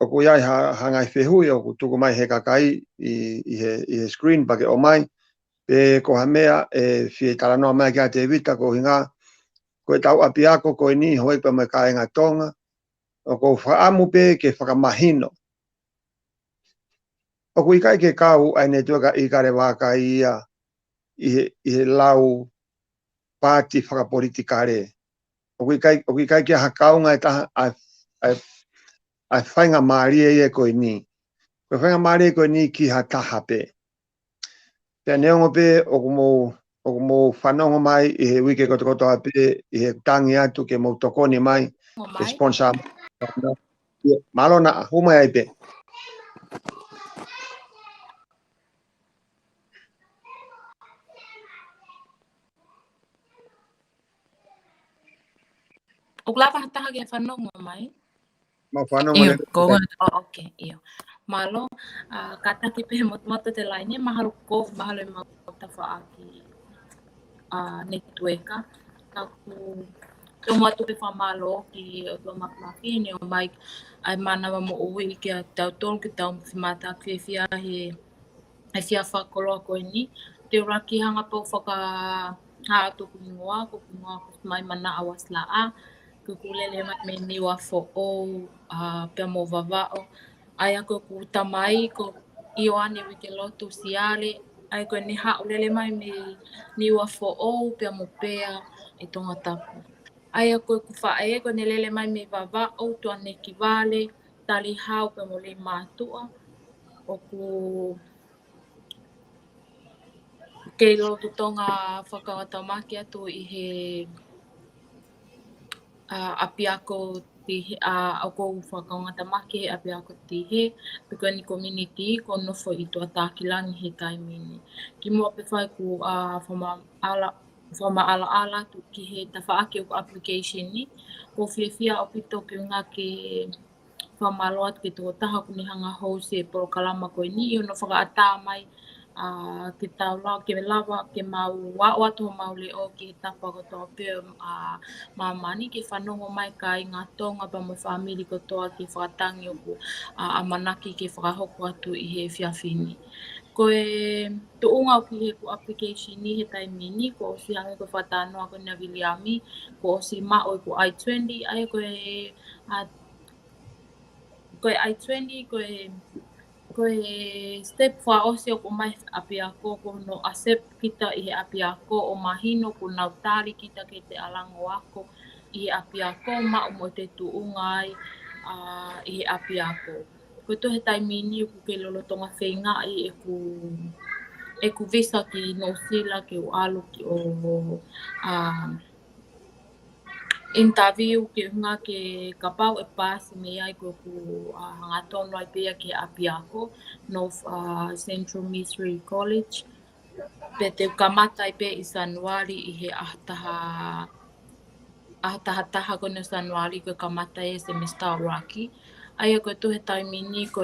o ku ya hanga fehu o ku tuku mai he kakai i screen pa ke o mai pe ko hamea e fie tala no mai ka te vita ko hinga ko tau apiako ko ni hoi pa mai ka nga tonga o ko fa amu pe ke fa mahino o ku ikai ke kau ai ne tuka Ikale Vakai ia i lau party fa politikare o ku ikai ke hakau ngai ta ai fainga mari e ko ni ko fainga mari ko ni ki hata hape pe neongo pe o mo whanongo mai i he wike koto ape i he tangi atu ke mo tokoni mai sponsor malo na huma ai pe O klapa hata hage whanongo mai. ma whanongo Iyo, le ko nga. Oh, okay, iyo. Malo, kata kipe moto te lainnya mahalo ko mahalo mauta faaki networka. Aku tuma tu pe famalo ki tuma mafini o mai ai mana mo uwi ki tau tol ki tau mata ki fia he fia fa kolo ko ni te raki hanga po faka ha tu kungoa mai mana awas la a kukulele mai me ni wa fo o pe mo vava o ai ako ku tamai ko ioane wike lotu siale ai koe ni haʻolele mai me niua foʻou pea mo pea e tonga tapu. Aia koe ku whae koe ne lele mai me wawao tua ne ki wale tali hau pea mo le mātua o ku keilo tu tonga whakawatamaki atu i he apiako tihe o kou whakawatamaki he apiako tihe piko ni community ko nofo i tua tākilangi he taimini. Ki mua pe whai ku whama ala tu ki he tawhaaki o ku application ni ko whiawhia o pito ki ngā ke whamaloa ke tō taha kuni hanga hou se Polokalama koe ni i ono whakaata mai ke tau lau ke lawa ke mau wao atu mau leo ke tapa ko tō pēr mamani ke whanongo mai ka i ngā tonga pa mo whamiri ko toa ke whakatangi o ku amanaki ke whakahoko atu i he whiawhini. Koe tuunga o ki he ku application ni he taimini ko o si hangi ko whatanoa ko na Wiliami ko o si mao i ku I-20 ai koe I-20 koe step wha osi o ko mai apiako ko no accept kita i he apiako o mahino ko nau tari kita ke te alango ako i he apiako ma o mo te tuunga ai i he apiako. Ko to he taimini ku ke lolotonga whenga i e ku visa ki no sila ke o alu ki o interview ke ngā ke kapau e pasi me ai ko ku hanga tono ai pia ke apiako no Central Missouri College. Pe te kamata ai pe i Sanuari i he ahataha ko no Sanuari ko kamata e semester raki. Aia ko tu he taimini ko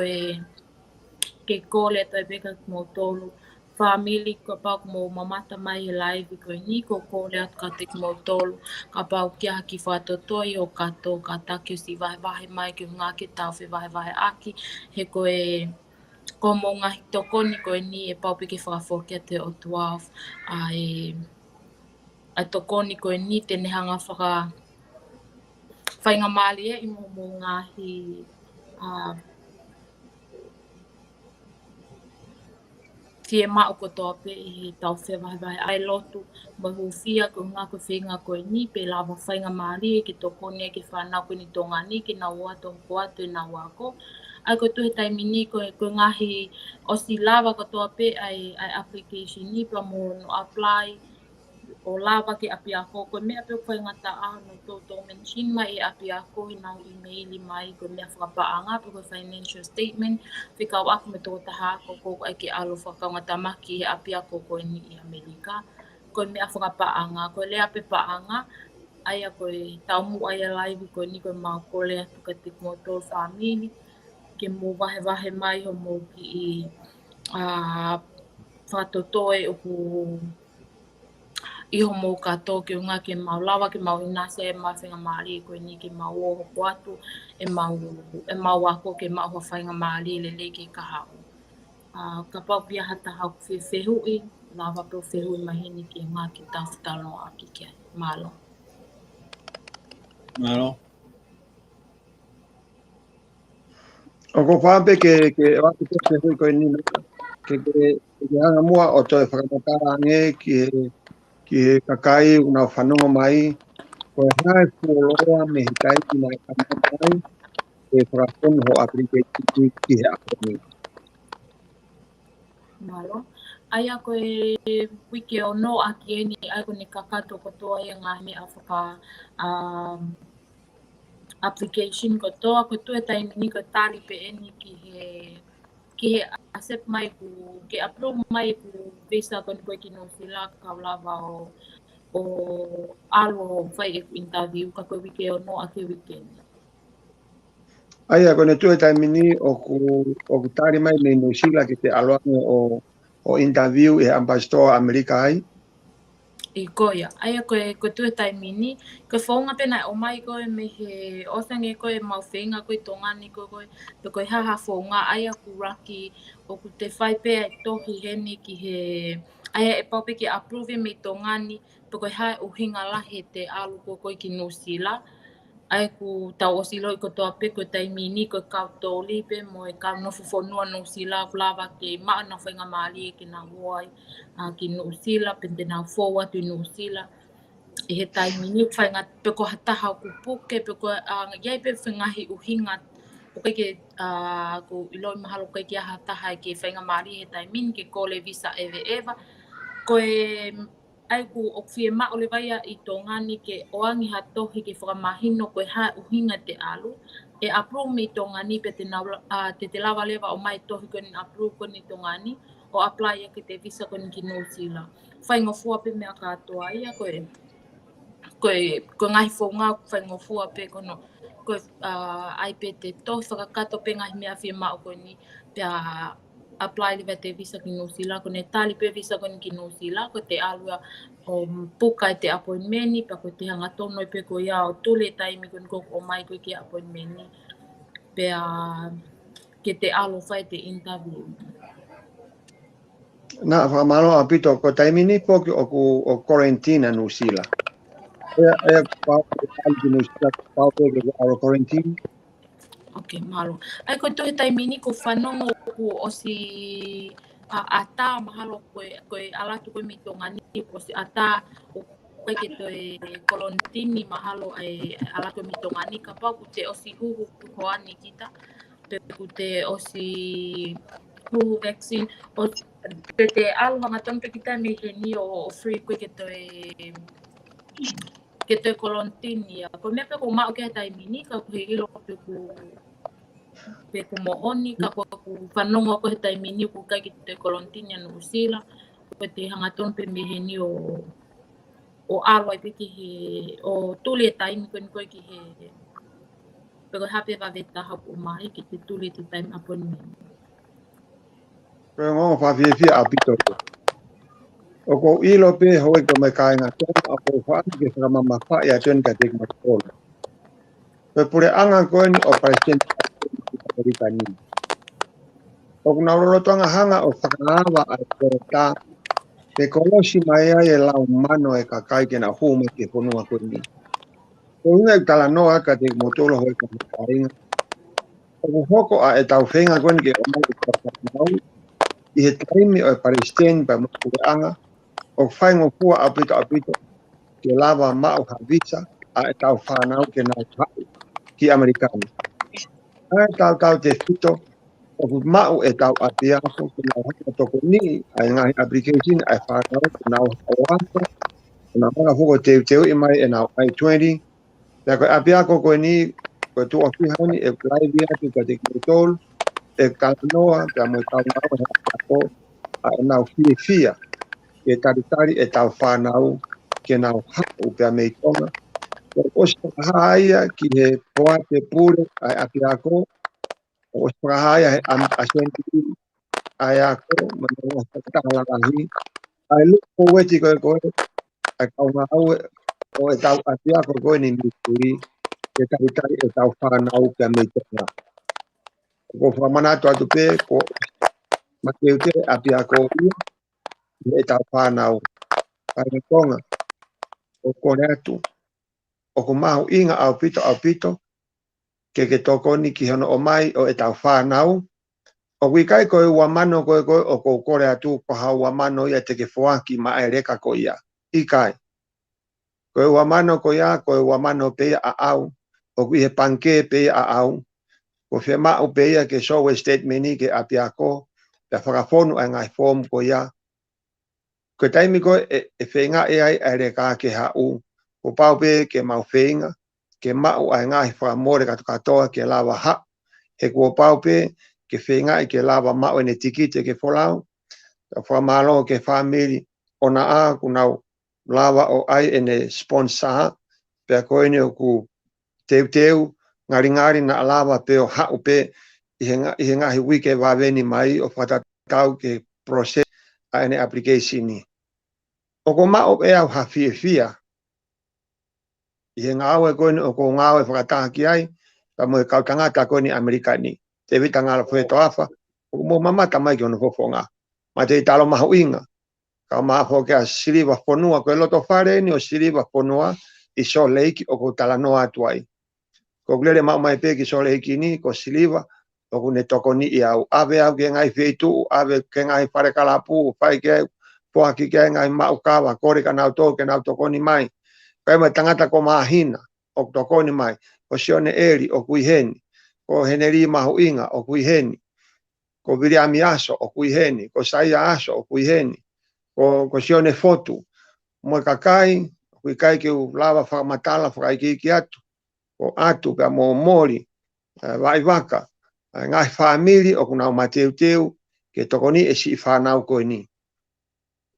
ke kole tai peka mo tolu family ko pa mo mamata mai he live ko ni ko kole at ka te mo tolu ka pa ki haki fato toi o kato ka taki si vai mai ki ngā ke tau fe vai aki he ko mo ngā hitokoni ko ni e paupi ke whakafokia te o 12 a tokoni ko ni te nehanga whainga mali e i mo ngahi tie mao ko tō pe i he tau whewahai ai lotu ma hufia ko ngā ko whenga ko ni pe lava whainga maari e ke tokone ke whanau ko ni tonga ni ke na ua tō ko atu e na wako. Ai ko tuhe taimini ko ngahi o si lava ko tō pe ai application ni pa mo no apply o lava ke apiako ko mea pe koe ngata no tō mention mai e apiako i nau emaili mai ko mea whakapaanga pe koe financial statement whikau aku me tō taha ko ai ke alo whakaungatamaki he apiako ko ni i Amerika ko mea whakapaanga ko lea pe paanga aia koe taumu aia live ko ni koe mau kole atu ka te mo tō family ke mo wahe mai ho mo ki i whatotoe o ku iho mo kato ke unga ke mau lawa ke mau inase e mau whenga maari koe ni ke mau oho ko atu e mau wako ke mau whainga maari le ke kahau. Ka pau pia hata hau whehui, lawa pau whehui mahini ke ngā ke tawhitalo a ki kia. Malo. Malo. O ko whape ke waki te whehui koe ni ke hanga mua o toi whakamatara nge ki he kakai una whanonga mai ko hae fuoloa me he kai ki nai kamatai e whakapon ho application ki he aponi. Malo. Aia koe wiki o no aki eni ai ko ni kakato ko toa i ngā me a whaka application ko toa ko tu e taimini ko tari pe eni ki he accept mai ku ke approve mai ku visa ko ni koe ki no sila kaulawa o alo whai e ku interview ka koe wiki o no aki weekend. Aia kone tu e taimini o ku tari mai me no sila ki te aloane o interview e ambassador Amerika ai. I koia. Aia koe tu e taimini. Koe whaunga pena o mai koe me he osange koe mau whenga koe tongani koe. Pe koe haha whaunga aia ku raki o ku te whai pēa e tohi heni ki he... Aia e paupe ki approve me tongani. Pe koe hae uhinga lahe te alu koe ki no sila. ai ku tau o silo i ko toa pe ko tai mini ko kau toli pe mo e kau no fufonua no sila kulava ke maa na whainga maali e ke na huai ki no sila pe te na forward tu no sila i he tai mini whainga pe ko hataha ku puke pe ko iai pe whaingahi uhinga o kai ke ko iloi mahalo kai ke hataha ke whainga maali he tai mini ke kole visa eva koe ai ku o fie ma o le vaia i tō ngani ke oangi hatohi ke whakamahino koe ha uhinga te alu. E approve me tō ngani pe te lawa lewa o mai tohi koe ni approve koe ni tō ngani o apply e ke te visa koe ni ki New Zealand. Whaingofua pe mea katoa ia koe ngahi whaunga whaingofua pe kono koe ai pe te tohi whakakato pe ngahi mea fie ma o koe ni pe apply le te visa ki New Zealand ko ne tali pe visa ko ki New Zealand ko te alua o puka te appointment pa ko te hanga tono pe ko ia o tole taimi ko o mai ko ki appointment pe ke te alu fai te interview na whamalo a pito ko taimi ni po o quarantine New Zealand e pa ki New Zealand pa pe ke o quarantine. Okay, malo. Ai ko to tai mini ko fanongo ko o si ata mahalo ko ala tu ko mitongani ko si ata ko ke to kolontini mahalo ala tu mitongani ka pa ku te o si huhu ko ani kita pe ku te o si huhu vaccine o te alu hanga ton pe kita me ni o free ko ke to kolontini ko me pe ko ma o ke tai mini ka ko hilo pe ku pe ko mooni ka ko whanonga ko he taimini ko kai ki te kolontinia no usila ko te hangaton pe meheni o aloi pe ki he o tuli e taimi ko ni koe ki he pe ko hape va veta hapu mai ki te tuli te taimi apon me Ko ngo fa fi a pito o ko ilo pe hoi ko me kai nga ton a ko fa ke fra mama fa ya ton ka te ma ko pe pure anga ko ni o president Amerikani o na lo tonga hanga o whakalawa a ko ta pe kolosi mai ai e lau mano e ka kai ke na home ke ponua ko ni ko nga tala noa ka te motolo hoi ka kai o hoko a e tau whenga ko ni ke o mai ka ka i he taimi o president pa mo anga o whaingo fua apito ke lava mau ha visa a e tau whanau ke nau hau ki Amerikani. A tau te fito o ku mau e tau apia ko ke nau hau toko ni a ngai application a whanau ke nau hau na mga fuko te i mai e nau I-20 na ko apia ko ni ko tu o fi hani e plai via ki ka te kitol e kalanoa pe mo tau nau ko a nau fia ke taritari e tau whanau ke nau hau pe me tonga o sprahaia ki he poa te pure ai apiako o sprahaia he asenti ai ako mana tala lahi ai look forward ko ai kauna au o e tau apiako ko ni mituri ke taritari e tau whanau ke me tonga ko whamana atu pe ko makeute apiako e tau whanau ai tonga o kore atu o ko mahu inga au pito ke toko ni ki hono o mai o e tau whanau o wikai koe ua mano koe o ko kore atu ko hau ua mano ia te ke whoaki ma e reka ko ia Ikai koe ua mano ko ia koe ua mano pe a au o kui he panke pe a au ko whe mau pe ia ke sowe statement ni ke apiako pe whakafonu ai ngai form ko ia ko taimi koe e whenga e ai e reka ke hau ko pau pe ke mau whenga ke mau ai ngai whakamore katoa ke lawa ha he kua pau pe ke whenga i ke lawa mau ene tikite ke wholau ka whamalo ke whamiri o na a kunau lawa o ai ene sponsor pe a koe ne o ku teu ngari na lawa pe o hau pe i he ngahi wike waweni mai o whatatau ke process a ene application ni o ko mau e au hawhia i he ngāwe koe o ko ngāwe whakataki ai ka mo e kautangata koe ni Amerikani te vita ngāla whue toafa o mo mamata mai ki ono whofonga ma te talo mahu inga ka maa whoke a siriwa whonua koe loto whare ni o siriwa whonua i so leiki o ko tala noa atuai ko glele ma mai pe ki sole kini ko siliva o kune toko ni au ave au ke ngai feitu ave ke ngai pare kalapu pai ke po aki ke ngai ma ukawa kore kana auto ke na toko ni mai kai ma tangata ko mahina o toko ni mai o sione eri o kuiheni ko heneri mahuinga o kuiheni ko viriami aso o kuiheni ko saia aso o kuiheni ko sione fotu mo kakai kuikai ke lava fa matala fa ki atu o atu ka mo mori vai vaka ngai family o kuna mateu teu ke tokoni e si fa nau ko ni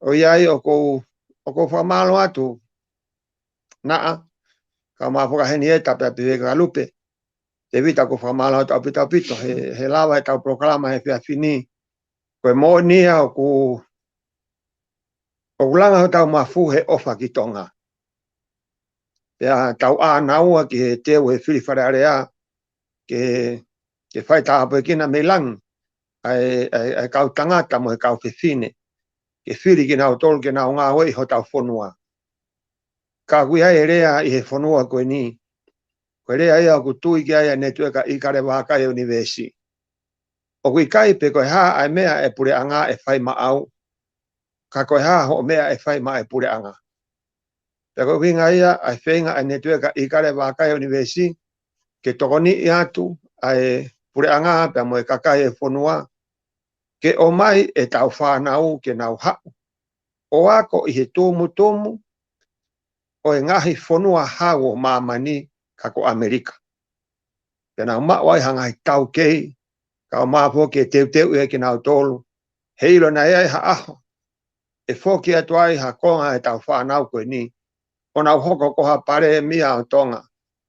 o iai o ko fa malo atu na ka ma foka heni eta pe pe ka lupe te vita ko fa malo atu pito pito he lava eta proclama he fia fini ko mo ni o langa ta ma fu he ofa ki tonga ya tau a nau ki te we fili fararea ke fai ta pe kina melang ai kau tangata mo kau fine ke fili ki nau tol ke nau ngā hoi ho tau whonua. Ka kui ai rea i he whonua koe ni. Koe rea ia ku tui ki ai ne tueka Ikale Vakai Univeesi. O kui kai pe koe haa ai mea e pure anga e whai ma au. Ka koe haa ho mea e whai ma e pure anga. Pe koe winga ia ai whenga ai ne tueka Ikale Vakai Univeesi ke tokoni i atu ai pure anga pe mo e kakai e whonua ke o mai e tau whanau ke nau hau. O ako i he tōmu o e ngahi whonua hau o mamani kako Amerika. Pena mawai hanga i tau kei, ka o mapo ke teu e ki nau tolu. Heilo na ea ha aho, e whoki atu ai ha konga e tau whanau koe ni. O nau hoko koha pare mia o tonga,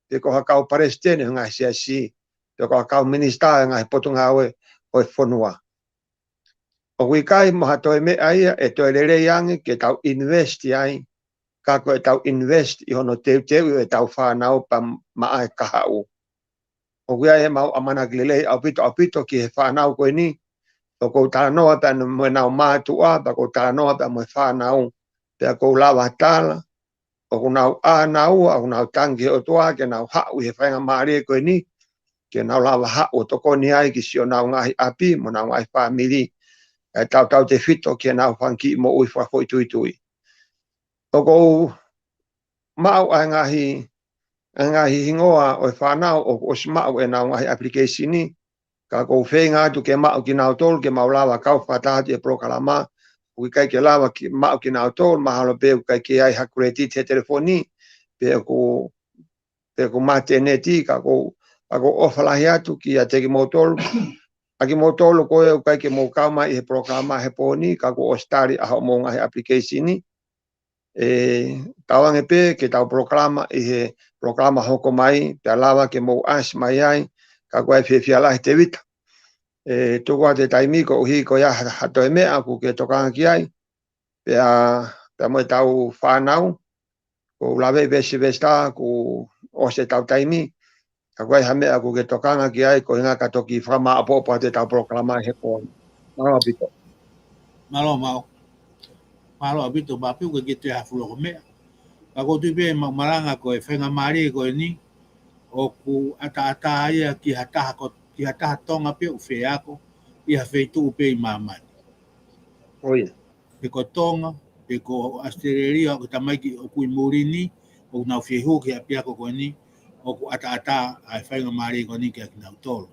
te koha kau parestene ngai siasi, te koha kau minista ngai potunga oe o e whonua. O wikai moha toi me aia e toi lere yangi ke tau investi ai, ka koe tau invest i hono teu e tau whanau pa maa e kahau. O kuia e mau amana kilelei au pito ki he whanau koe ni, o kou tala noa pa mo nau mātua, pa kou tala noa pa mo e whanau, pe a kou lawa tala, o kou nau a nau, o kou nau tangi o toa, ke nau hau he whainga maare koe ni, ke nau lawa hau o toko ni ai ki sio nau ngahi api, mo nau ngahi whamiri, e tau te fito ke nau whanki mo ui whakoi tui. O kou mau ai ngahi hingoa o e whanau o smau e nau ngahi application ni, ka kou whenga atu ke mau ki nau tolu ke mau lawa kau whatahati e Polokalama, ui kai ke lawa ki mau ki nau tolu, mahalo pe kai ke ai hakureti te telefoni, pe ko mate neti, ka kou ofalahi atu ki a teki motolu, aki motolu koe o kai ke mau kauma i he Polokalama he poni, ka kou o stari aho mo ngahi application ni, tawange pe ke tau Polokalama i he Polokalama hoko mai, pe lawa ke mau as mai ai, ka koe whiawhia lahi te wita. Toko te taimi ko uhi ko ia hato e mea ku ke tokanga ki ai, pe mo tau whanau, ko lawe vesi vesta ku o se tau taimi, ka koe ha mea ku ke tokanga ki ai, ko inga ka toki whama apopo te tau Polokalama he poni. Malo apito. Malo apito bapi ko ke te hafulo ko mea. Ako tuipe maranga ko e whenga maari ko e ni, o ku ata ia ki hataha tonga pe u whea ako, i ha wheitu upe i mamani. Oia. Pe ko tonga, pe ko Australia, o tamaiki o kui murini, o nau whehu ki api ako ko ni, o ku ata ai whenga maari ko ni ki a ki nau tolo.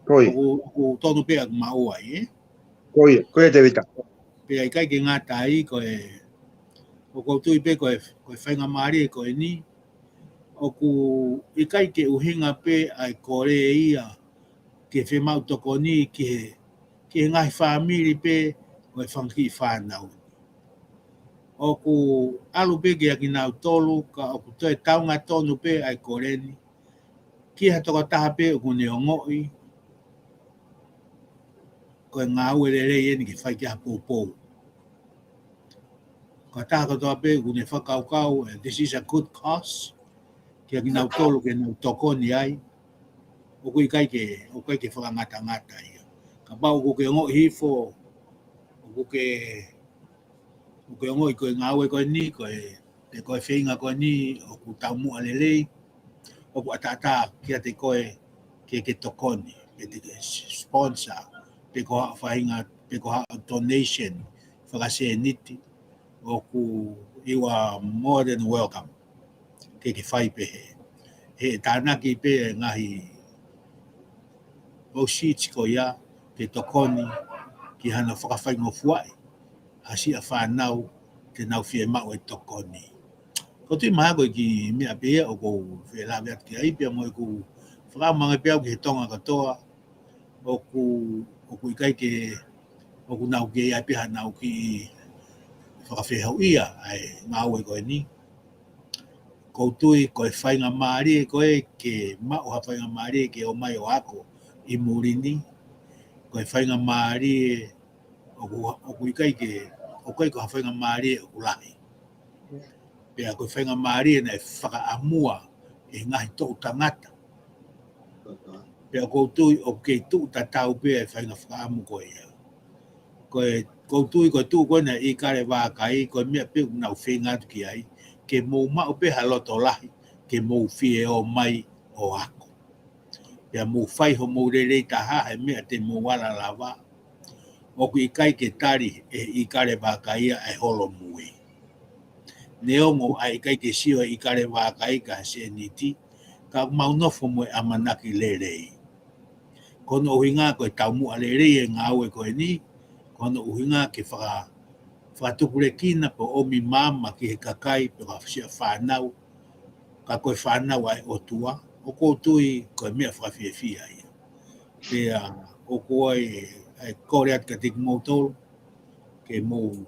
O ku tonu pe aku maua i, Oia, koe te wita. Pe ai kai ke ngā tai ko e, o koutu i pe ko e whenga maari ko e ni, o ku i kai ke uhinga pe ai kore ia ke whemau toko ni ki he ngai whamiri pe o e whanki whanau. O ku alu pe ke aki nau tolu ka o ku toi taunga tonu pe ai kore ni. Ki ha toko taha pe o ku ne o ngoi ko e ngā uerere e ni ki whai ki ha pōpou. Ko taha katoa pe o ku ne whakaukau this is a good cause. Ki aki nau tolu ke nau toko ni ai. O kui kai ke whakangata ia. Ka pau ko ke ngo hifo, o ke ngo i koe ngāwe koe ni, te koe whinga koe ni, o ku tau mua lelei, o ku atata kia te koe ke tokoni, ke te sponsor, pe ko whainga, pe ko donation, whakase niti, o ku iwa more than welcome, ke whai pehe. He tānaki pe ngahi o sheets ko ia, ke tokoni, ki hana whakawhaingo fuai, hasi a whanau, te nau whie mau e tokoni. Ko tui maha koe ki mea pēa o kou whelawe atu ki aipia mo e ku whakamanga pēau ki he tonga katoa o ku ikai ke o ku nau ke ai piha nau ki whakawhehau ia ai ngā ue koe ni. Kou tui koe whainga maari koe ke mau ha whainga maari ke o mai o ako I murini. Koe whainga maari o ku ikai ke o koe ko ha whainga maari o ku lahi. Pea koe whainga maari na e whakaamua e ngahi tōu tangata. Pea koutui o kei tuu tatau pea e whainga whakaamu koe ia. Koutui koe tuu koe na Ikale Vakai, koe mea peu nau whengatu ki ai, ke mou mau pe haloto lahi, ke mou fie o mai o ako. Pea mou whaiho mou rerei taha he mea te mou wala lava. O ku ikai ke tari e Ikale Vakai e holo mui. Neongo a ikai ke sio Ikale Vakai ka se niti, ka maunofo mo amanaki lerei. Kono uhinga koe taumu alerei e ngā ue koe ni, kono uhinga ke whatukure kina po omi mama ki he kakai pe ka sia whanau, ka koe whanau ai o tua, o koutui koe mea whawhiawhia ia. Pea o koe ai kore at ka tiki moutoro, ke mou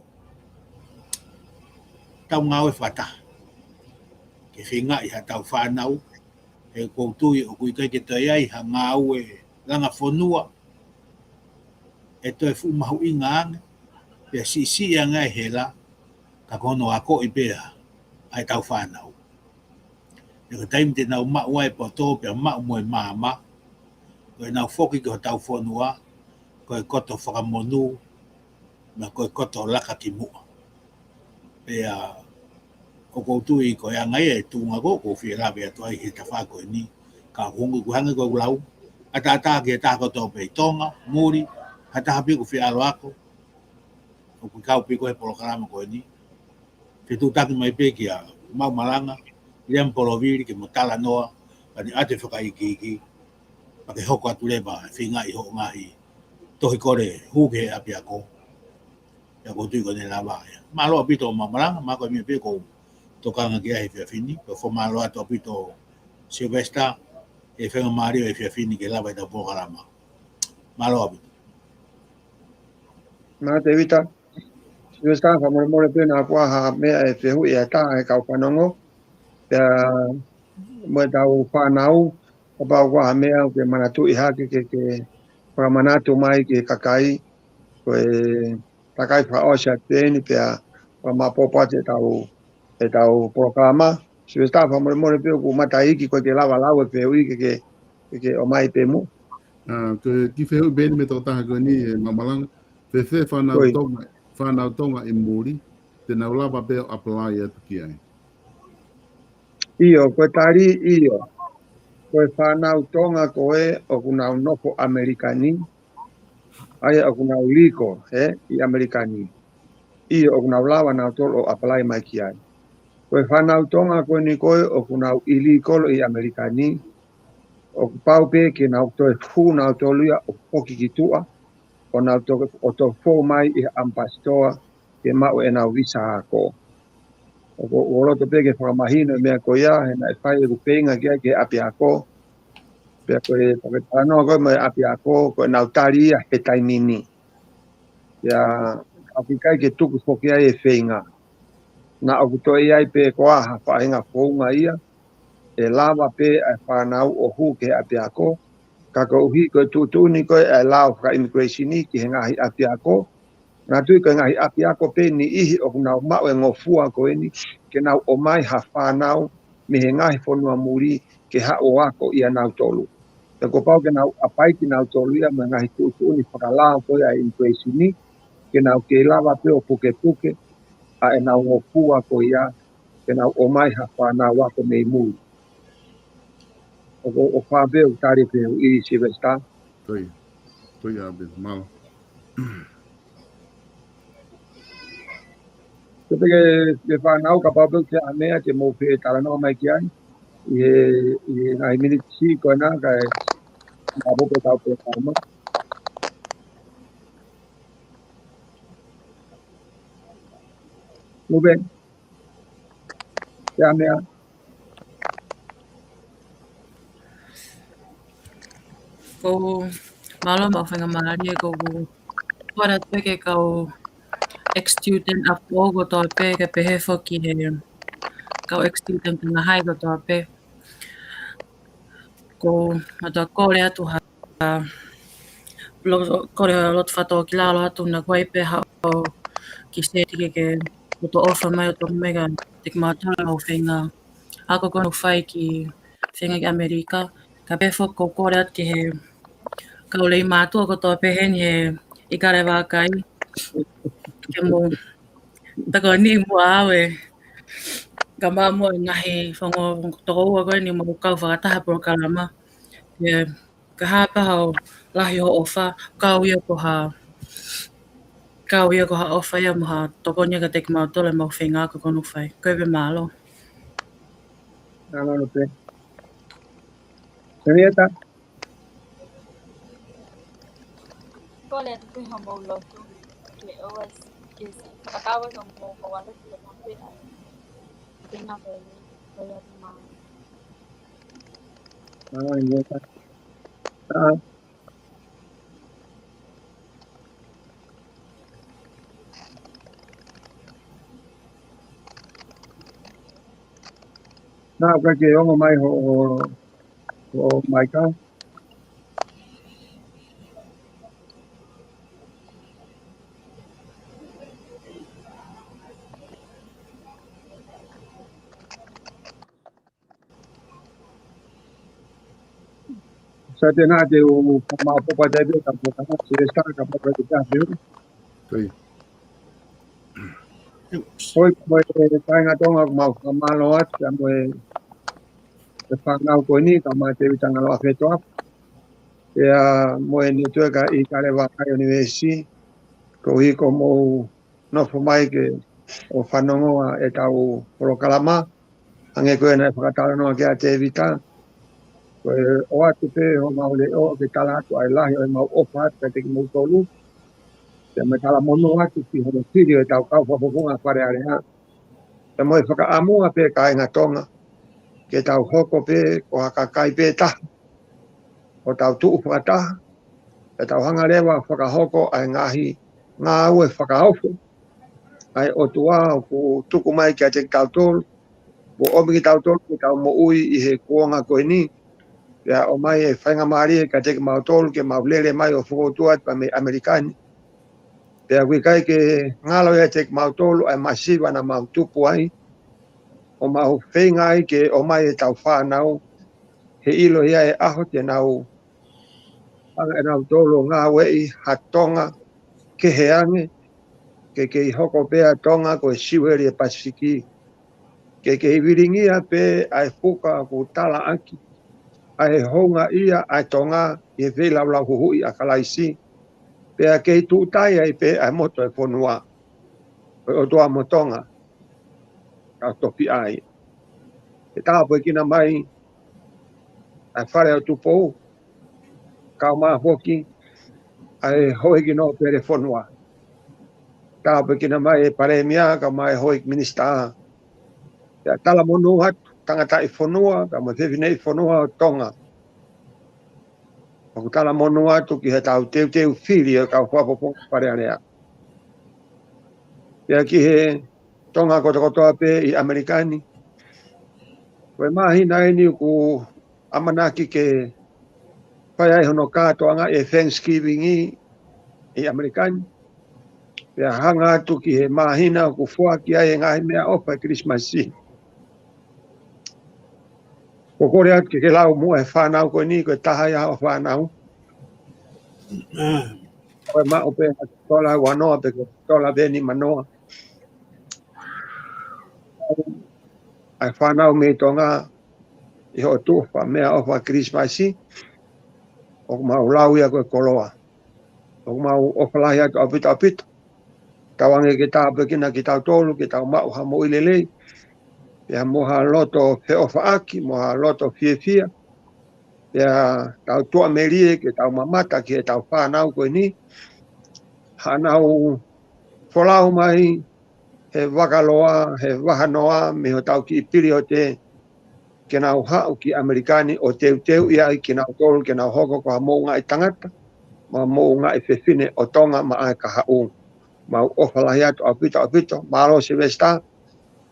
tau ngā ue whata, ke whinga I ha tau whanau, e koutui o kui kai ke tai ai ha ngā ue langa whanua, e toi fu mahu I ngānga, pea si anga e hela, ka kono ako I pea, ai tau whanau. E ka taim te nau mau ai po tō pea mau moe māma, koe nau whoki ko tau whanua, koe koto whakamonu, na koe koto laka ki mua. Pea, o koutui koe angai e tūnga ko whia lawe atu ai he tawha koe ni, ka hongu kuhanga koe ulau, ata ki e tāko tō pei tonga, muri, hata hapi ku whia alo ako, o kui kau pi koe Polokalama koe ni, te tūtaki mai pe ki a mau malanga, Liam poloviri ki mo tala noa, ka ni ate whakaiki, pa ke hoko atu leba, whinga I ho ngahi, tohi kore huke api ako, ya ko tui ko ne lawa ya. Malo apito mau malanga, mako mi pe ko tokanga ki ahi whiawhini, pa fo malo atu apito Silvesta, e whenga mario e whiawhini ke lawa I tau Polokalama. Malo apito. Mā te wita, Siwes ka whamore pēnā kua ha mea e whehu I a tā e kau whanongo, pia mo tau whanau, ka pau kua ha mea ke manatu I hake ke whakamanatu mai ke kakai, koe takai whaosia tēni pia whamapopa te tau Polokalama. Siwes ka whamore pēnā ku mata iki koe ke lawa lau e whehu I ke o mai pe mu. Ke ki whehu bēni me tō taha koe ni e mamalanga, whewhe whanau tonga I muri, te nau lava pēo apply atu ki ai. Iyo, koe tari iyo. Koe whanau tonga koe o kunau noko Amerikani, ai o kunau liko I Amerikani. Iyo o kunau lawa nau tolo o apply mai ki ai. Koe whanau tonga koe ni koe o kunau ilikolo I Amerikani, o pau pe ke nau toe fu nau toluia o poki ki tua, o nau o to fo mai I ampastoa ke mau e nau visa ako. O roto pe ke whakamahino mea ko ia, he na e whai e kupenga ke api ako, pea koe whakatanoa koe mai api ako, koe nau taria he taimini. Pea api kai ke tuku whoki ai e whenga. Na o kutoi ai pe koa ha whaenga whounga ia, e lava pe e whanau o hu ke api ako, ka ko uhi koe tutuni koe e lao whaka immigrationi ki he ngahi api ako, Nā tui koe ngahi api ako pe ni ihi o kunau mau e ngofua koe ni, ke nau o mai ha whanau, me he ngahi whanua muri, ke ha o ako ia nau tolu. Te ko pau ke nau apai ki nau tolu ia, me ngahi tuutuni whakalao koe a immigrationi, ke nau ke lava pe o puke puke, a e nau ngofua koe ia, ke nau o mai ha whanau ako mei muri. o whape o tari pe o I si vesta. Toi abe, malo. Te ke whanau ka papu ke amea te mo pe taranoa mai ki ai. I ngai minitsi ko na kai mabu pe tau pe karma. Nube, ke amea. Ko malo ma whenga maari e ko whara peke kau ex-student a pōgo toa pē ke pehe whoki he kau ex-student na hai ko toa pē. Ko mata kore atu ha kore lot whatoa ki lalo atu na koe pē hao ki stētike ke to ofa mai o to mega tik mātala o whenga ako kono whai ki whenga ki Amerika. Ka pē whoko kore atu ki he kau lei mātua ko toa pē heni he Ikale Vakai. Ke mo tako ni mo awe ka māmua ngahi whango toko ua koe ni mo kau whakataha Polokalama. Ka hapa hao lahi ho ofa kau ia ko ha ofa ia mo ha tokonia ka teki mautole mo whenga ko kono whai. Koe pe malo. Nana no pe. Tenieta. Ko le tu ha mo lo tu ke always is whakatawa so mo ko wala ki le mampe ai. Tina pe le ma. Nana nieta. Na ka ke ongo mai ho mai ka. Sa te nā te o māpopa te be ka pokana si resta ka poka te tāwhiu. Toi. Hoi mo e tainga tonga mau ka malo at ka mo e whanau koe ni ka mai te witanga loa whetoa. Ea mo e ni tue ka Ikale Vakai Univeesi ko hiko mo nofo mai ke o whanongoa e tau Polokalama. Ange koe na whakatala noa ke a te vita. Koe o atu pe ho mau le o ke tala atu ai lahi o mau ofa atu ka teki mau tolu. Te me tala mono atu ki hono tiri e tau kau whapopunga whare are ha. Te mo e whakaamua pe ka inga tonga. Ke tau hoko pe ko haka kai pe taha. O tau tuu whakataha. E tau hanga rewa whakahoko ai ngahi ngā ue whakahaufu. Ai o tua o ku tuku mai ki a te tau tolu. Mo omi ki tau tolu ki tau mo ui i he kuonga koe ni. Ia o mai e whainga maari e ka teki mau tolu ke mau lele mai o whukotua pa me Amerikani. Pea kui kai ke ngalo e teki mau tolu ai masiwa na mau tupu ai. O mau whainga ai ke o mai e tau whanau. He ilo ia e aho te nau. Anga e nau tolu ngā wei hatonga ke he ange. Ke i hoko pea tonga ko e siweri e Pasifiki. Ke i wiringia pe ai fuka ku tala aki. Ai honga ia ai tonga i vei lau lau huhui a kalaisi. Pea kei tūtai ai pe ai moto e whonua. O toa motonga. Ka topi ai. E tāpo e kina mai. Ai whare o tupou. Kau maa hoki. Ai hoi kino pere whonua. Tāpo e kina mai e pare mia ka mai hoi minista. Pea tala monu hatu. Tangata i whonua. Ka mo whiwhinei whonua o tonga. O tala monu atu ki he tau teu whiri e kau whapoponga pare area. Pea ki he tonga kotokotoa pe i Amerikani. Koe mahi nai ni ku amanaki ke whai ai hono kātoanga e Thanksgiving i Amerikani. Pea hanga atu ki he mahina ku fua ki ai e ngai mea opa Christmas si. Ko kore atu ke lau mua e whanau koe ni koe taha ia o whanau. Koe mao pe tola wanoa pe tola veni manoa. Ai whanau me tonga I ho tu fa mea o fa Christmasi. O mau lau ia koe koloa. O mau o falai atu apito. Tawange ke tā pekina ki tau tolu, ki tau mau ha mo ilelei. Pea moha loto fe o faaki, moha loto fia. Pea tau tua merie ke tau mamata ki e tau whanau koe ni. Hanau folau mai, he wakaloa, he wahanoa, me ho tau ki piri o te ke nau hau ki Amerikani o teu ia i ki nau tolu, ke nau hoko ko ha mou ngai tangata, ma mou ngai fefine o tonga ma ai ka haung. Mau ofalahi atu apito, malo se vesta,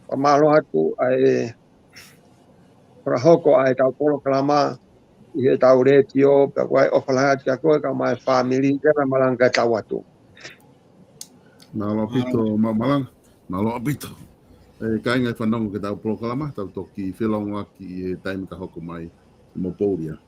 pa malo atu ai ora hoko ai tau Polokalama, i he tau retio, pe koe ofalahi atu ka koe ka mai family, kena malanga tau atu. Nalo apito mamalang, nalo apito. Ka inga whanongo ke tau Polokalama, tau toki whelonga ki taimi ka hoko mai mo Pōria.